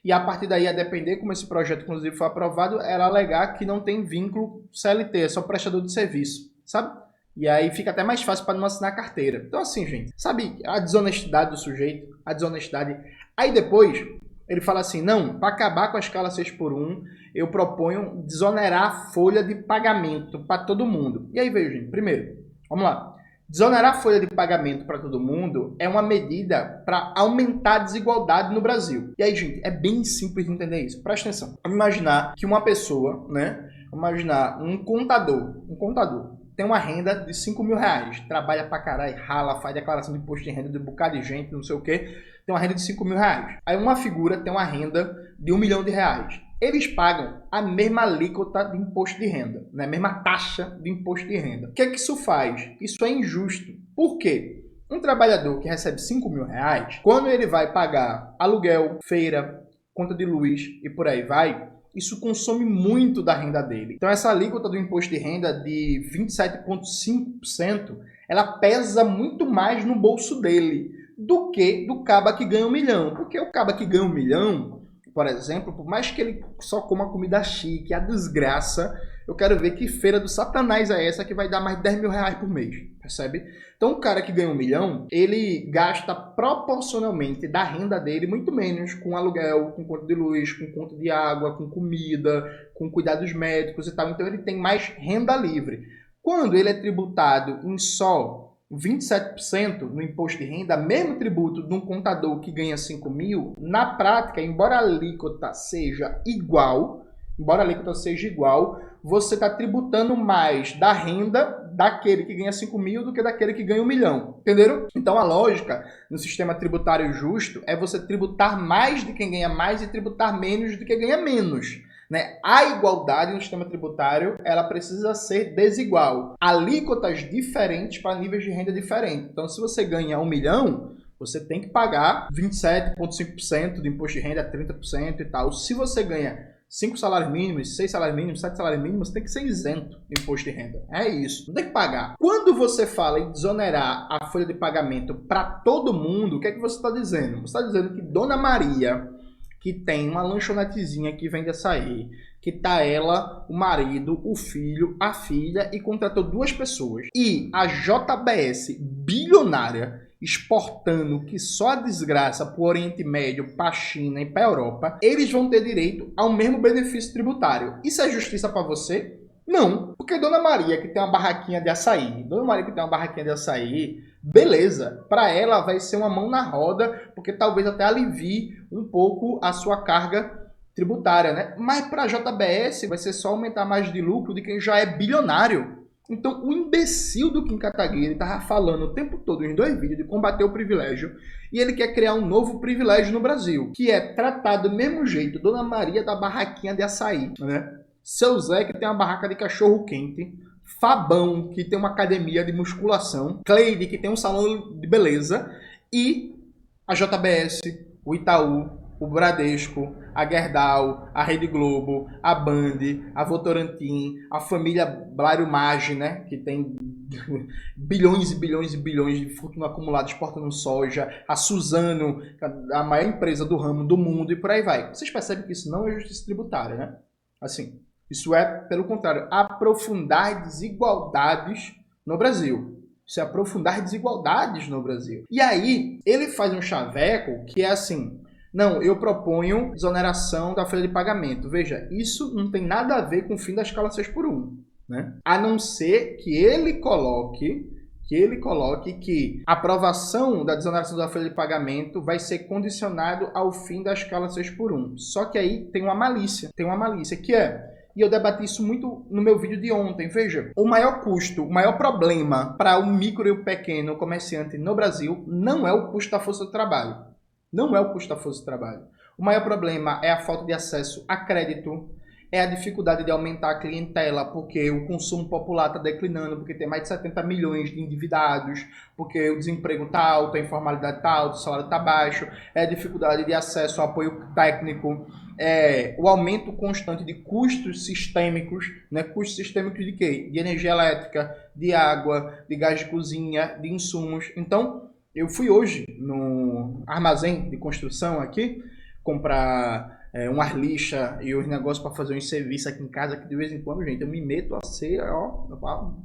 [SPEAKER 1] E a partir daí, a depender como esse projeto, inclusive, foi aprovado, ela alegar que não tem vínculo CLT, é só prestador de serviço, sabe? E aí fica até mais fácil para não assinar a carteira. Então assim, gente, sabe a desonestidade do sujeito? A desonestidade. Aí depois ele fala assim, não, para acabar com a escala 6x1, eu proponho desonerar a folha de pagamento para todo mundo. E aí veio, gente, primeiro, vamos lá. Desonerar a folha de pagamento para todo mundo é uma medida para aumentar a desigualdade no Brasil. E aí, gente, é bem simples de entender isso. Presta atenção. Vamos imaginar que uma pessoa, né? Vamos imaginar um contador tem uma renda de 5 mil reais, trabalha pra caralho, rala, faz declaração de imposto de renda de um bocado de gente, não sei o que, tem uma renda de 5 mil reais. Aí uma figura tem uma renda de 1 milhão de reais. Eles pagam a mesma alíquota de imposto de renda, né? A mesma taxa de imposto de renda. O que é que isso faz? Isso é injusto. Por quê? Um trabalhador que recebe 5 mil reais, quando ele vai pagar aluguel, feira, conta de luz e por aí vai, isso consome muito da renda dele. Então essa alíquota do imposto de renda de 27,5%, ela pesa muito mais no bolso dele do que do caba que ganha 1 milhão. Porque o caba que ganha 1 milhão, por exemplo, por mais que ele só coma comida chique, a desgraça, eu quero ver que feira do satanás é essa que vai dar mais de 10 mil reais por mês, percebe? Então o cara que ganha 1 milhão, ele gasta proporcionalmente da renda dele muito menos com aluguel, com conta de luz, com conta de água, com comida, com cuidados médicos e tal. Então ele tem mais renda livre. Quando ele é tributado em só 27% no imposto de renda, mesmo tributo de um contador que ganha 5 mil, na prática, embora a alíquota seja igual, você está tributando mais da renda daquele que ganha 5 mil do que daquele que ganha 1 milhão. Entenderam? Então a lógica no sistema tributário justo é você tributar mais de quem ganha mais e tributar menos de quem ganha menos. Né? A igualdade no sistema tributário ela precisa ser desigual. Alíquotas diferentes para níveis de renda diferentes. Então se você ganha 1 milhão, você tem que pagar 27,5% de imposto de renda, 30% e tal. Se você ganha 5 salários mínimos, 6 salários mínimos, 7 salários mínimos, tem que ser isento de imposto de renda. É isso. Não tem que pagar. Quando você fala em desonerar a folha de pagamento para todo mundo, o que é que você está dizendo? Você está dizendo que Dona Maria, que tem uma lanchonetezinha que vende açaí, que tá ela, o marido, o filho, a filha e contratou 2 pessoas. E a JBS bilionária exportando que só a desgraça para o Oriente Médio, para a China e para a Europa, eles vão ter direito ao mesmo benefício tributário. Isso é justiça para você? Não, porque Dona Maria que tem uma barraquinha de açaí, beleza, para ela vai ser uma mão na roda, porque talvez até alivie um pouco a sua carga tributária, né? Mas para a JBS vai ser só aumentar a margem de lucro de quem já é bilionário. Então o imbecil do Kim Kataguiri estava falando o tempo todo em 2 vídeos de combater o privilégio, e ele quer criar um novo privilégio no Brasil, que é tratar do mesmo jeito Dona Maria da barraquinha de açaí, né? Seu Zé, que tem uma barraca de cachorro-quente, Fabão, que tem uma academia de musculação, Cleide, que tem um salão de beleza, e a JBS, o Itaú, o Bradesco, a Gerdau, a Rede Globo, a Band, a Votorantim, a família Blário Maggi, né, que tem bilhões e bilhões e bilhões de fortuna acumulada exportando soja, a Suzano, a maior empresa do ramo do mundo, e por aí vai. Vocês percebem que isso não é justiça tributária, né? Assim, isso é, pelo contrário, aprofundar desigualdades no Brasil. Isso é aprofundar desigualdades no Brasil. E aí, ele faz um chaveco que é assim: não, eu proponho desoneração da folha de pagamento. Veja, isso não tem nada a ver com o fim da escala 6x1, né? A não ser que ele coloque que a aprovação da desoneração da folha de pagamento vai ser condicionado ao fim da escala 6x1. Só que aí tem uma malícia que é... E eu debati isso muito no meu vídeo de ontem. Veja, o maior custo, o maior problema para o micro e o pequeno comerciante no Brasil não é o custo da força de trabalho. Não é o custo da força de trabalho. O maior problema é a falta de acesso a crédito, é a dificuldade de aumentar a clientela, porque o consumo popular está declinando, porque tem mais de 70 milhões de endividados, porque o desemprego está alto, a informalidade está alta, o salário está baixo, é a dificuldade de acesso ao apoio técnico, o aumento constante de custos sistêmicos, né? Custos sistêmicos de quê? De energia elétrica, de água, de gás de cozinha, de insumos. Então, eu fui hoje no armazém de construção aqui, comprar umas lixas e os negócios para fazer uns serviços aqui em casa, que de vez em quando, gente, eu me meto a ser,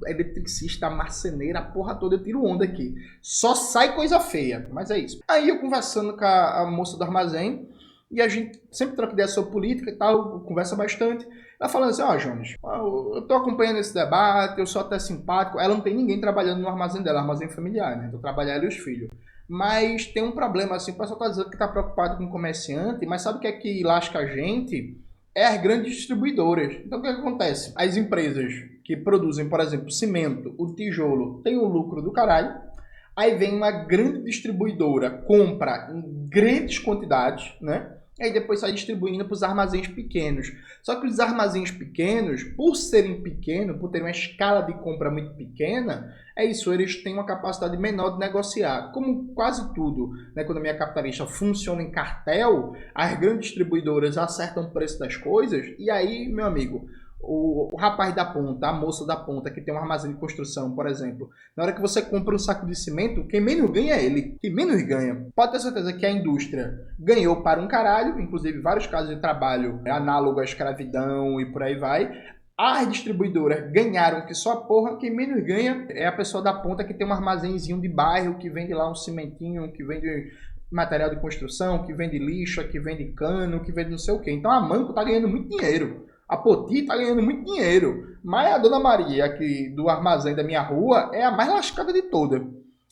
[SPEAKER 1] eletricista, marceneira, a porra toda, eu tiro onda aqui. Só sai coisa feia, mas é isso. Aí eu conversando com a moça do armazém, e a gente sempre troca ideia sobre política e tal, conversa bastante. Ela falando assim: Jones, eu tô acompanhando esse debate, eu sou até simpático. Ela não tem ninguém trabalhando no armazém dela, armazém familiar, né? Então trabalha ela e os filhos. Mas tem um problema, assim, o pessoal tá dizendo que tá preocupado com o comerciante, mas sabe o que é que lasca a gente? É as grandes distribuidoras. Então o que acontece? As empresas que produzem, por exemplo, cimento, o tijolo, tem um lucro do caralho. Aí vem uma grande distribuidora, compra em grandes quantidades, né? E aí depois sai distribuindo para os armazéns pequenos. Só que os armazéns pequenos, por serem pequenos, por terem uma escala de compra muito pequena, é isso, eles têm uma capacidade menor de negociar. Como quase tudo na economia capitalista funciona em cartel, as grandes distribuidoras acertam o preço das coisas, e aí, meu amigo, o rapaz da ponta, a moça da ponta que tem um armazém de construção, por exemplo, na hora que você compra um saco de cimento, quem menos ganha é ele. Quem menos ganha. Pode ter certeza que a indústria ganhou para um caralho, inclusive vários casos de trabalho análogo à escravidão e por aí vai. As distribuidoras ganharam que só a porra, quem menos ganha é a pessoa da ponta que tem um armazenzinho de bairro, que vende lá um cimentinho, que vende material de construção, que vende lixa, que vende cano, que vende não sei o quê. Então a Manco tá ganhando muito dinheiro. A Poti tá ganhando muito dinheiro, mas a Dona Maria aqui do armazém da minha rua é a mais lascada de toda.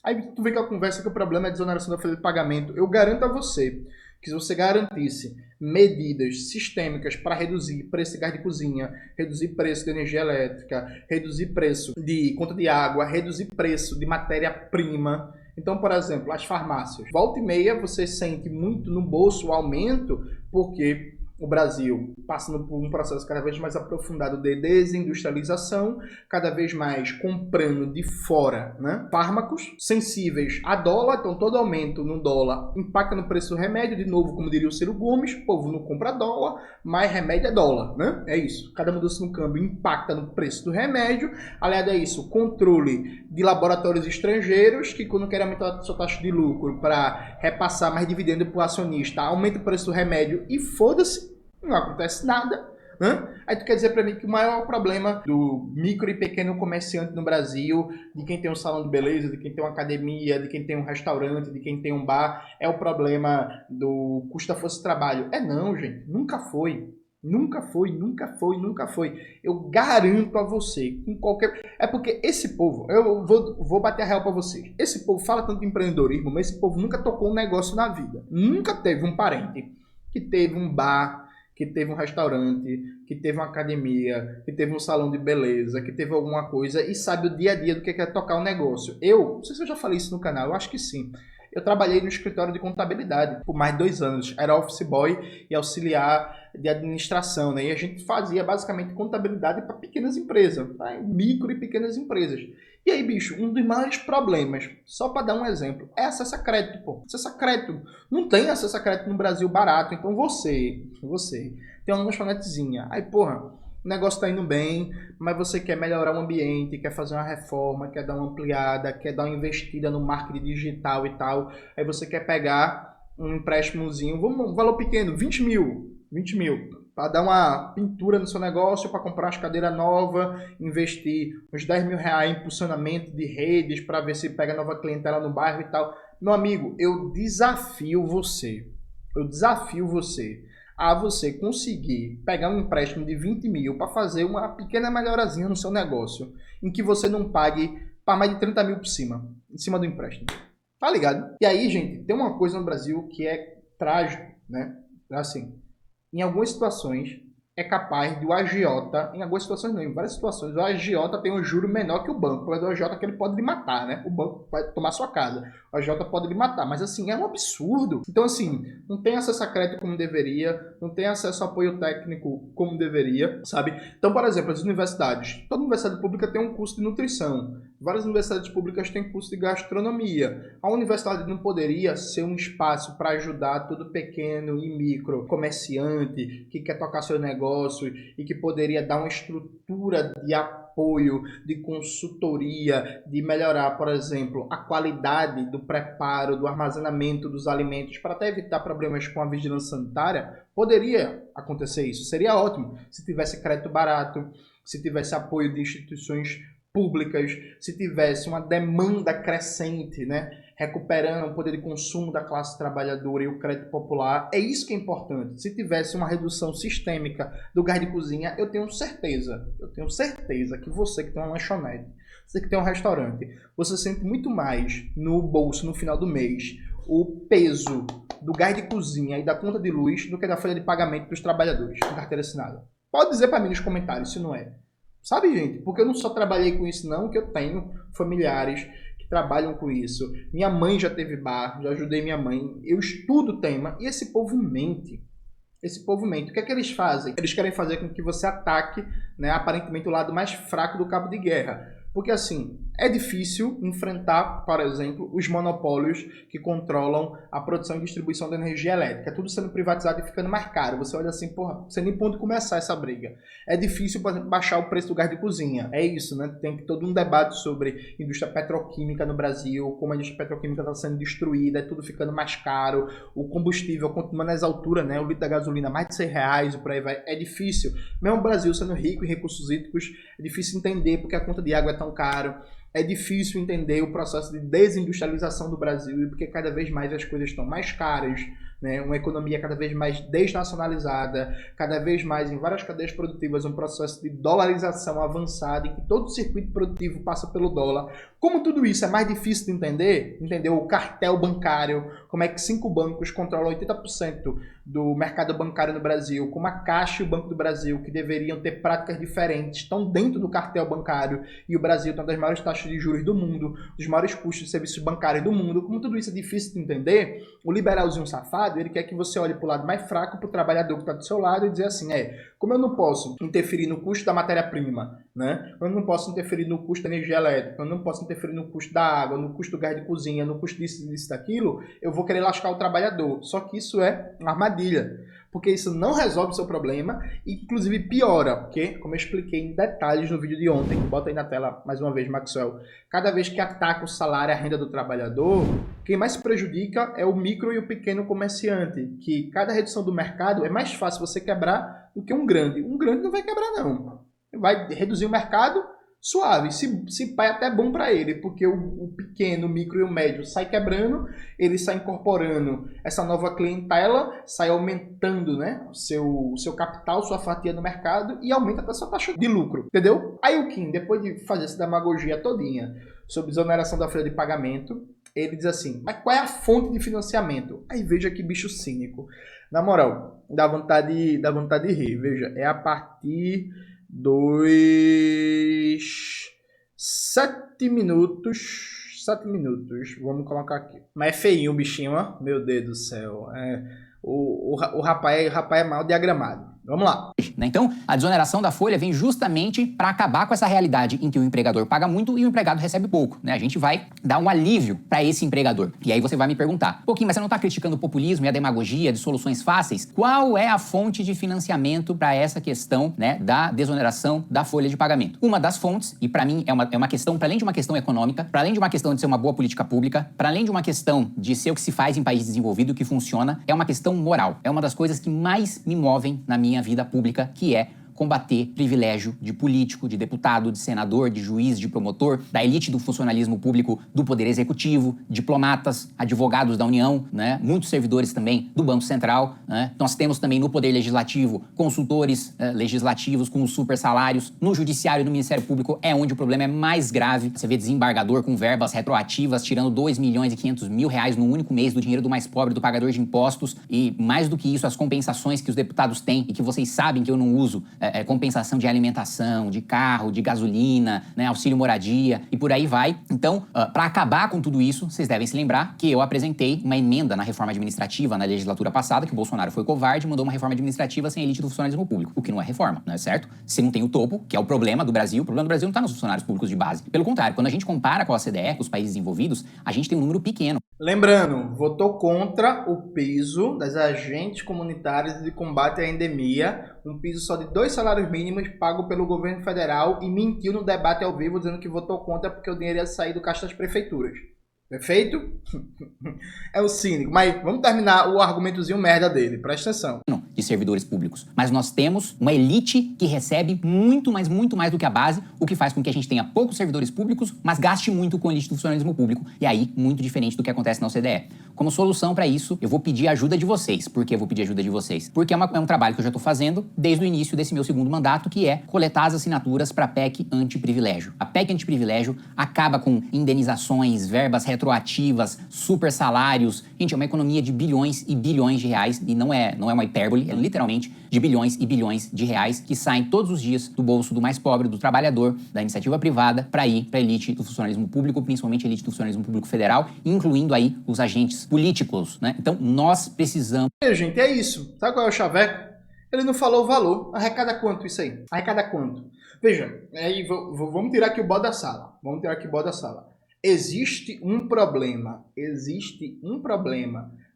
[SPEAKER 1] Aí tu vê que a conversa que o problema é a desoneração da folha de pagamento. Eu garanto a você que se você garantisse medidas sistêmicas para reduzir preço de gás de cozinha, reduzir preço de energia elétrica, reduzir preço de conta de água, reduzir preço de matéria-prima. Então, por exemplo, as farmácias. Volta e meia você sente muito no bolso o aumento, porque o Brasil passando por um processo cada vez mais aprofundado de desindustrialização, cada vez mais comprando de fora, né, fármacos sensíveis a dólar, então todo aumento no dólar impacta no preço do remédio, de novo, como diria o Ciro Gomes, o povo não compra dólar, mas remédio é dólar, né? É isso. Cada mudança no câmbio impacta no preço do remédio. Aliado a isso, controle de laboratórios estrangeiros, que quando querem aumentar a sua taxa de lucro para repassar mais dividendo para o acionista, aumenta o preço do remédio e foda-se, não acontece nada. Aí tu quer dizer para mim que o maior problema do micro e pequeno comerciante no Brasil, de quem tem um salão de beleza, de quem tem uma academia, de quem tem um restaurante, de quem tem um bar, é o problema do custo da força de trabalho? É não, gente. Nunca foi. Nunca foi, nunca foi, nunca foi. Eu garanto a você, com qualquer... É porque esse povo, eu vou bater a real para vocês. Esse povo fala tanto de empreendedorismo, mas esse povo nunca tocou um negócio na vida. Nunca teve um parente que teve um bar, que teve um restaurante, que teve uma academia, que teve um salão de beleza, que teve alguma coisa e sabe o dia a dia do que é tocar um negócio. Não sei se eu já falei isso no canal, eu acho que sim. Eu trabalhei no escritório de contabilidade por mais de 2 anos. Era office boy e auxiliar de administração, né? E a gente fazia basicamente contabilidade para pequenas empresas, tá? Micro e pequenas empresas. E aí, bicho, um dos maiores problemas, só para dar um exemplo, é acesso a crédito, pô. Acesso a crédito. Não tem acesso a crédito no Brasil barato. Então você tem uma lanchonetezinha. Aí, porra, o negócio tá indo bem, mas você quer melhorar o ambiente, quer fazer uma reforma, quer dar uma ampliada, quer dar uma investida no marketing digital e tal. Aí você quer pegar um empréstimоzinho, um valor pequeno, 20 mil, para dar uma pintura no seu negócio, para comprar umas cadeiras novas, investir uns 10 mil reais em impulsionamento de redes para ver se pega nova clientela no bairro e tal. Meu amigo, eu desafio você a você conseguir pegar um empréstimo de 20 mil para fazer uma pequena melhorazinha no seu negócio, em que você não pague para mais de 30 mil por cima, em cima do empréstimo. Tá ligado? E aí, gente, tem uma coisa no Brasil que é trágico, né? Assim, em algumas situações é capaz do agiota, em algumas situações não, em várias situações, o agiota tem um juro menor que o banco, mas o agiota que ele pode lhe matar, né? O banco vai tomar sua casa, o agiota pode lhe matar, mas assim, é um absurdo. Então assim, não tem acesso a crédito como deveria, não tem acesso a apoio técnico como deveria, sabe? Então, por exemplo, as universidades, toda universidade pública tem um curso de nutrição, várias universidades públicas têm curso de gastronomia. A universidade não poderia ser um espaço para ajudar todo pequeno e micro comerciante que quer tocar seu negócio e que poderia dar uma estrutura de apoio, de consultoria, de melhorar, por exemplo, a qualidade do preparo, do armazenamento dos alimentos para até evitar problemas com a vigilância sanitária. Poderia acontecer isso, seria ótimo se tivesse crédito barato, se tivesse apoio de instituições públicas, se tivesse uma demanda crescente, né, recuperando o poder de consumo da classe trabalhadora e o crédito popular. É isso que é importante. Se tivesse uma redução sistêmica do gás de cozinha, eu tenho certeza que você que tem uma lanchonete, você que tem um restaurante, você sente muito mais no bolso no final do mês o peso do gás de cozinha e da conta de luz do que da folha de pagamento dos trabalhadores com carteira assinada. Pode dizer para mim nos comentários se não é. Sabe, gente? Porque eu não só trabalhei com isso não, que eu tenho familiares que trabalham com isso. Minha mãe já teve bar, já ajudei minha mãe. Eu estudo o tema e esse povo mente. O que é que eles fazem? Eles querem fazer com que você ataque, né, aparentemente o lado mais fraco do cabo de guerra. Porque assim, é difícil enfrentar, por exemplo, os monopólios que controlam a produção e distribuição da energia elétrica. Tudo sendo privatizado e ficando mais caro. Você olha assim, porra, você nem pode começar essa briga. É difícil, por exemplo, baixar o preço do gás de cozinha. É isso, né? Tem todo um debate sobre indústria petroquímica no Brasil, como a indústria petroquímica está sendo destruída, é tudo ficando mais caro, o combustível continua nas alturas, né? O litro da gasolina mais de R$6, por aí vai. É difícil. Mesmo o Brasil sendo rico em recursos hídricos, é difícil entender porque a conta de água é tão caro. É difícil entender o processo de desindustrialização do Brasil, porque cada vez mais as coisas estão mais caras, né? Uma economia cada vez mais desnacionalizada, cada vez mais em várias cadeias produtivas um processo de dolarização avançada em que todo o circuito produtivo passa pelo dólar. Como tudo isso é mais difícil de entender o cartel bancário, como é que 5 bancos controlam 80% do mercado bancário no Brasil, como a Caixa e o Banco do Brasil, que deveriam ter práticas diferentes, estão dentro do cartel bancário, e o Brasil tem uma das maiores taxas de juros do mundo, dos maiores custos de serviços bancários do mundo. Como tudo isso é difícil de entender, o liberalzinho safado lado, ele quer que você olhe para o lado mais fraco, para o trabalhador que está do seu lado e dizer assim, como eu não posso interferir no custo da matéria-prima, né? Eu não posso interferir no custo da energia elétrica, eu não posso interferir no custo da água, no custo do gás de cozinha, no custo disso, daquilo, eu vou querer lascar o trabalhador. Só que isso é uma armadilha, porque isso não resolve o seu problema e, inclusive, piora, porque, como eu expliquei em detalhes no vídeo de ontem, bota aí na tela mais uma vez, Maxwell, cada vez que ataca o salário e a renda do trabalhador, quem mais se prejudica é o micro e o pequeno comerciante, que cada redução do mercado é mais fácil você quebrar do que um grande. Um grande não vai quebrar, não. Vai reduzir o mercado suave, se pai até bom para ele, porque o pequeno, o micro e o médio sai quebrando, ele sai incorporando essa nova clientela, sai aumentando, né, o seu capital, sua fatia no mercado e aumenta até a sua taxa de lucro, entendeu? Aí o Kim, depois de fazer essa demagogia todinha sobre exoneração da folha de pagamento, ele diz assim, mas qual é a fonte de financiamento? Aí veja que bicho cínico. Na moral, dá vontade de rir, veja, é a partir 7 minutos, vamos colocar aqui. Mas é feinho o bichinho, ó. Meu Deus do céu. O rapaz é mal diagramado. Vamos lá.
[SPEAKER 3] Então, a desoneração da folha vem justamente para acabar com essa realidade em que o empregador paga muito e o empregado recebe pouco, né? A gente vai dar um alívio para esse empregador. E aí você vai me perguntar, pouquinho, mas você não está criticando o populismo e a demagogia de soluções fáceis? Qual é a fonte de financiamento para essa questão, né, da desoneração da folha de pagamento? Uma das fontes, e para mim é uma questão, para além de uma questão econômica, para além de uma questão de ser uma boa política pública, para além de uma questão de ser o que se faz em país desenvolvido, que funciona, é uma questão moral. É uma das coisas que mais me movem na minha vida pública, que é combater privilégio de político, de deputado, de senador, de juiz, de promotor, da elite do funcionalismo público do Poder Executivo, diplomatas, advogados da União, né? Muitos servidores também do Banco Central, né? Nós temos também no Poder Legislativo consultores legislativos com super salários. No Judiciário e no Ministério Público é onde o problema é mais grave. Você vê desembargador com verbas retroativas tirando 2.500.000 reais no único mês do dinheiro do mais pobre, do pagador de impostos. E mais do que isso, as compensações que os deputados têm e que vocês sabem que eu não uso, compensação de alimentação, de carro, de gasolina, né, auxílio moradia e por aí vai. Então, para acabar com tudo isso, vocês devem se lembrar que eu apresentei uma emenda na reforma administrativa na legislatura passada, que o Bolsonaro foi covarde e mandou uma reforma administrativa sem elite do funcionalismo público, o que não é reforma, não é certo? Se não tem o topo, que é o problema do Brasil não está nos funcionários públicos de base. Pelo contrário, quando a gente compara com a OCDE, com os países desenvolvidos, a gente tem um número pequeno.
[SPEAKER 1] Lembrando, votou contra o piso das agentes comunitárias de combate à endemia, um piso só de 2 salários mínimos pago pelo governo federal e mentiu no debate ao vivo dizendo que votou contra porque o dinheiro ia sair do caixa das prefeituras. Perfeito? É o cínico. Mas vamos terminar o argumentozinho merda dele. Presta atenção.
[SPEAKER 3] De servidores públicos. Mas nós temos uma elite que recebe muito mais do que a base, o que faz com que a gente tenha poucos servidores públicos, mas gaste muito com a elite do funcionalismo público. E aí, muito diferente do que acontece na OCDE. Como solução para isso, eu vou pedir ajuda de vocês. Por que eu vou pedir ajuda de vocês? Porque é um trabalho que eu já estou fazendo desde o início desse meu segundo mandato, que é coletar as assinaturas para a PEC antiprivilégio. A PEC antiprivilégio acaba com indenizações, verbas retroativas, super salários. Gente, é uma economia de bilhões e bilhões de reais, e não é uma hipérbole, é literalmente de bilhões e bilhões de reais que saem todos os dias do bolso do mais pobre, do trabalhador, da iniciativa privada, para ir para a elite do funcionalismo público, principalmente a elite do funcionalismo público federal, incluindo aí os agentes políticos, né? Então, nós precisamos...
[SPEAKER 1] Gente, é isso. Sabe qual é o chaveco? Ele não falou o valor. Arrecada quanto isso aí? Arrecada quanto? Veja, aí vamos tirar aqui o bode da sala. Existe um problema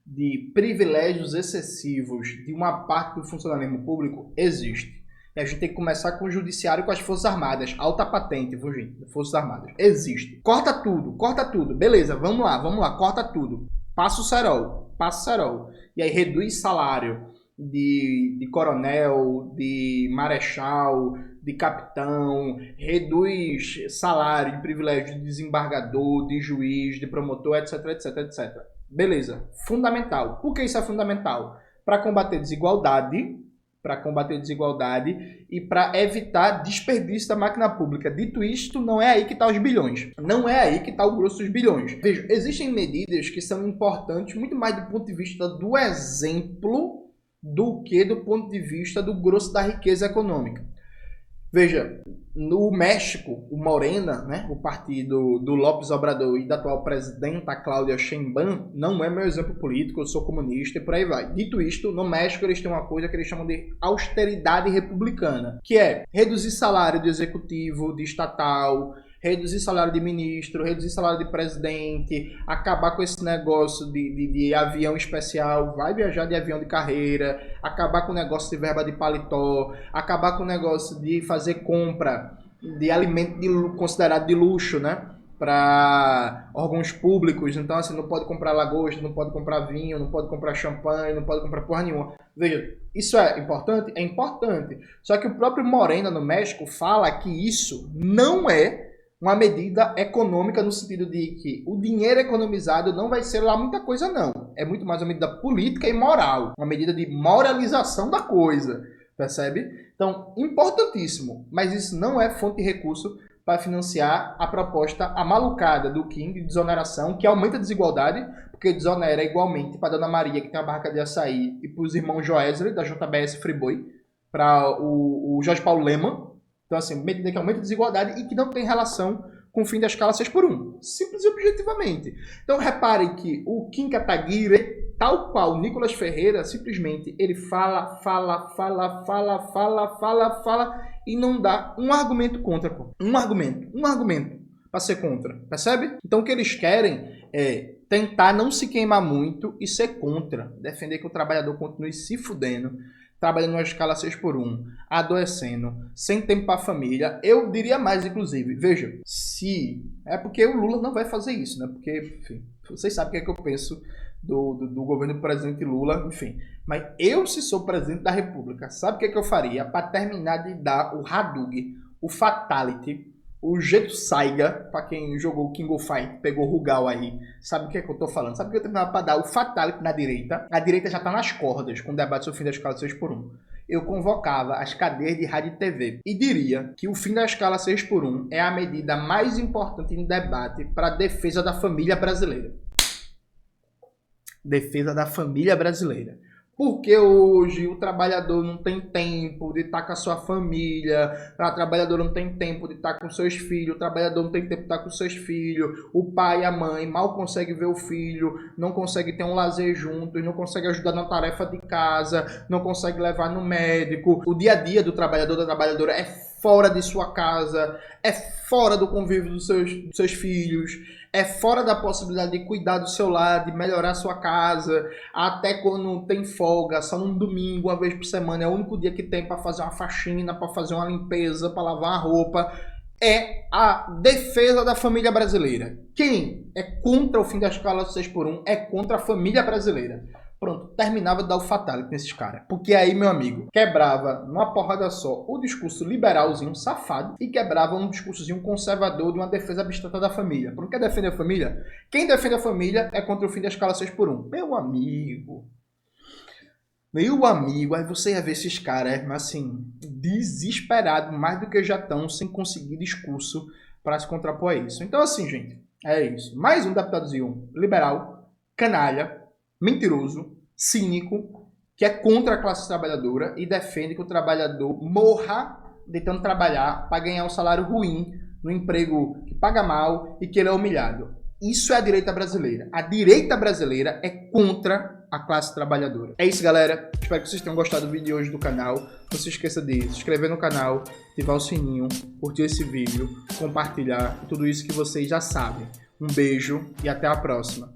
[SPEAKER 1] de privilégios excessivos de uma parte do funcionalismo público? Existe. E a gente tem que começar com o judiciário e com as Forças Armadas. Alta patente, viu, gente? Forças Armadas. Existe. Corta tudo. Beleza, vamos lá, corta tudo. Passa o cerol. E aí reduz salário de coronel, de marechal, de capitão, reduz salário de privilégio de desembargador, de juiz, de promotor, etc. Beleza, fundamental. Por que isso é fundamental? Para combater desigualdade e para evitar desperdício da máquina pública. Dito isto, não é aí que está os bilhões. Não é aí que está o grosso dos bilhões. Veja, existem medidas que são importantes muito mais do ponto de vista do exemplo do que do ponto de vista do grosso da riqueza econômica. Veja, no México, o Morena, né, o partido do López Obrador e da atual presidenta Cláudia Sheinbaum, não é meu exemplo político, eu sou comunista e por aí vai. Dito isto, no México eles têm uma coisa que eles chamam de austeridade republicana, que é reduzir salário de executivo, de estatal, reduzir salário de ministro, reduzir salário de presidente, acabar com esse negócio de avião especial, vai viajar de avião de carreira, acabar com o negócio de verba de paletó, acabar com o negócio de fazer compra de alimento considerado de luxo, né? Para órgãos públicos. Então, assim, não pode comprar lagosta, não pode comprar vinho, não pode comprar champanhe, não pode comprar porra nenhuma. Veja, isso é importante? É importante. Só que o próprio Morena, no México, fala que isso não é uma medida econômica no sentido de que o dinheiro economizado não vai ser lá muita coisa, não. É muito mais uma medida política e moral. Uma medida de moralização da coisa. Percebe? Então, importantíssimo. Mas isso não é fonte de recurso para financiar a proposta amalucada do Kim de desoneração, que aumenta a desigualdade, porque desonera igualmente para a Dona Maria, que tem a barraca de açaí, e para os irmãos Joesley, da JBS Friboi, para o Jorge Paulo Lemann. Então, assim, medida que aumenta a desigualdade e que não tem relação com o fim da escala 6x1. Simples e objetivamente. Então, reparem que o Kim Kataguiri, tal qual Nicolas Ferreira, simplesmente ele fala e não dá um argumento contra, pô. Um argumento para ser contra. Percebe? Então, o que eles querem é tentar não se queimar muito e ser contra. Defender que o trabalhador continue se fudendo, trabalhando numa escala 6x1, adoecendo, sem tempo para a família. Eu diria mais, inclusive. Veja, se... É porque o Lula não vai fazer isso, né? Porque, enfim, vocês sabem o que é que eu penso do governo do presidente Lula, enfim. Mas eu, se sou presidente da República, sabe o que é que eu faria para terminar de dar o Hadouken, o Fatality, o Jeito Saiga, para quem jogou King of Fight, pegou Rugal aí, sabe o que é que eu tô falando? Sabe o que eu terminava para dar o Fatality na direita? A direita já tá nas cordas com o debate sobre o fim da escala 6x1. Eu convocava as cadeias de rádio e TV e diria que o fim da escala 6x1 é a medida mais importante em debate para a defesa da família brasileira. Defesa da família brasileira. Porque hoje o trabalhador não tem tempo de estar com a sua família, a trabalhadora não tem tempo de estar com seus filhos, o trabalhador não tem tempo de estar com seus filhos, o pai e a mãe mal conseguem ver o filho, não conseguem ter um lazer juntos, não conseguem ajudar na tarefa de casa, não conseguem levar no médico. O dia a dia do trabalhador, da trabalhadora é fora de sua casa, é fora do convívio dos seus filhos, é fora da possibilidade de cuidar do seu lar, de melhorar sua casa, até quando tem folga, só num domingo, uma vez por semana, é o único dia que tem para fazer uma faxina, para fazer uma limpeza, para lavar uma roupa. É a defesa da família brasileira. Quem é contra o fim da escala 6x1 é contra a família brasileira. Pronto, terminava de dar o fatality nesses caras. Porque aí, meu amigo, quebrava numa porrada só o discurso liberalzinho safado e quebrava um discursozinho conservador de uma defesa abstrata da família. Por que defender a família? Quem defende a família é contra o fim da escala 6x1. Meu amigo, aí você ia ver esses caras, assim, desesperados, mais do que já estão, sem conseguir discurso para se contrapor a isso. Então, assim, gente, é isso. Mais um deputadozinho liberal, canalha, mentiroso, cínico, que é contra a classe trabalhadora e defende que o trabalhador morra tentando trabalhar para ganhar um salário ruim no emprego que paga mal e que ele é humilhado. Isso é a direita brasileira. A direita brasileira é contra a classe trabalhadora. É isso, galera. Espero que vocês tenham gostado do vídeo de hoje do canal. Não se esqueça de se inscrever no canal, ativar o sininho, curtir esse vídeo, compartilhar e tudo isso que vocês já sabem. Um beijo e até a próxima.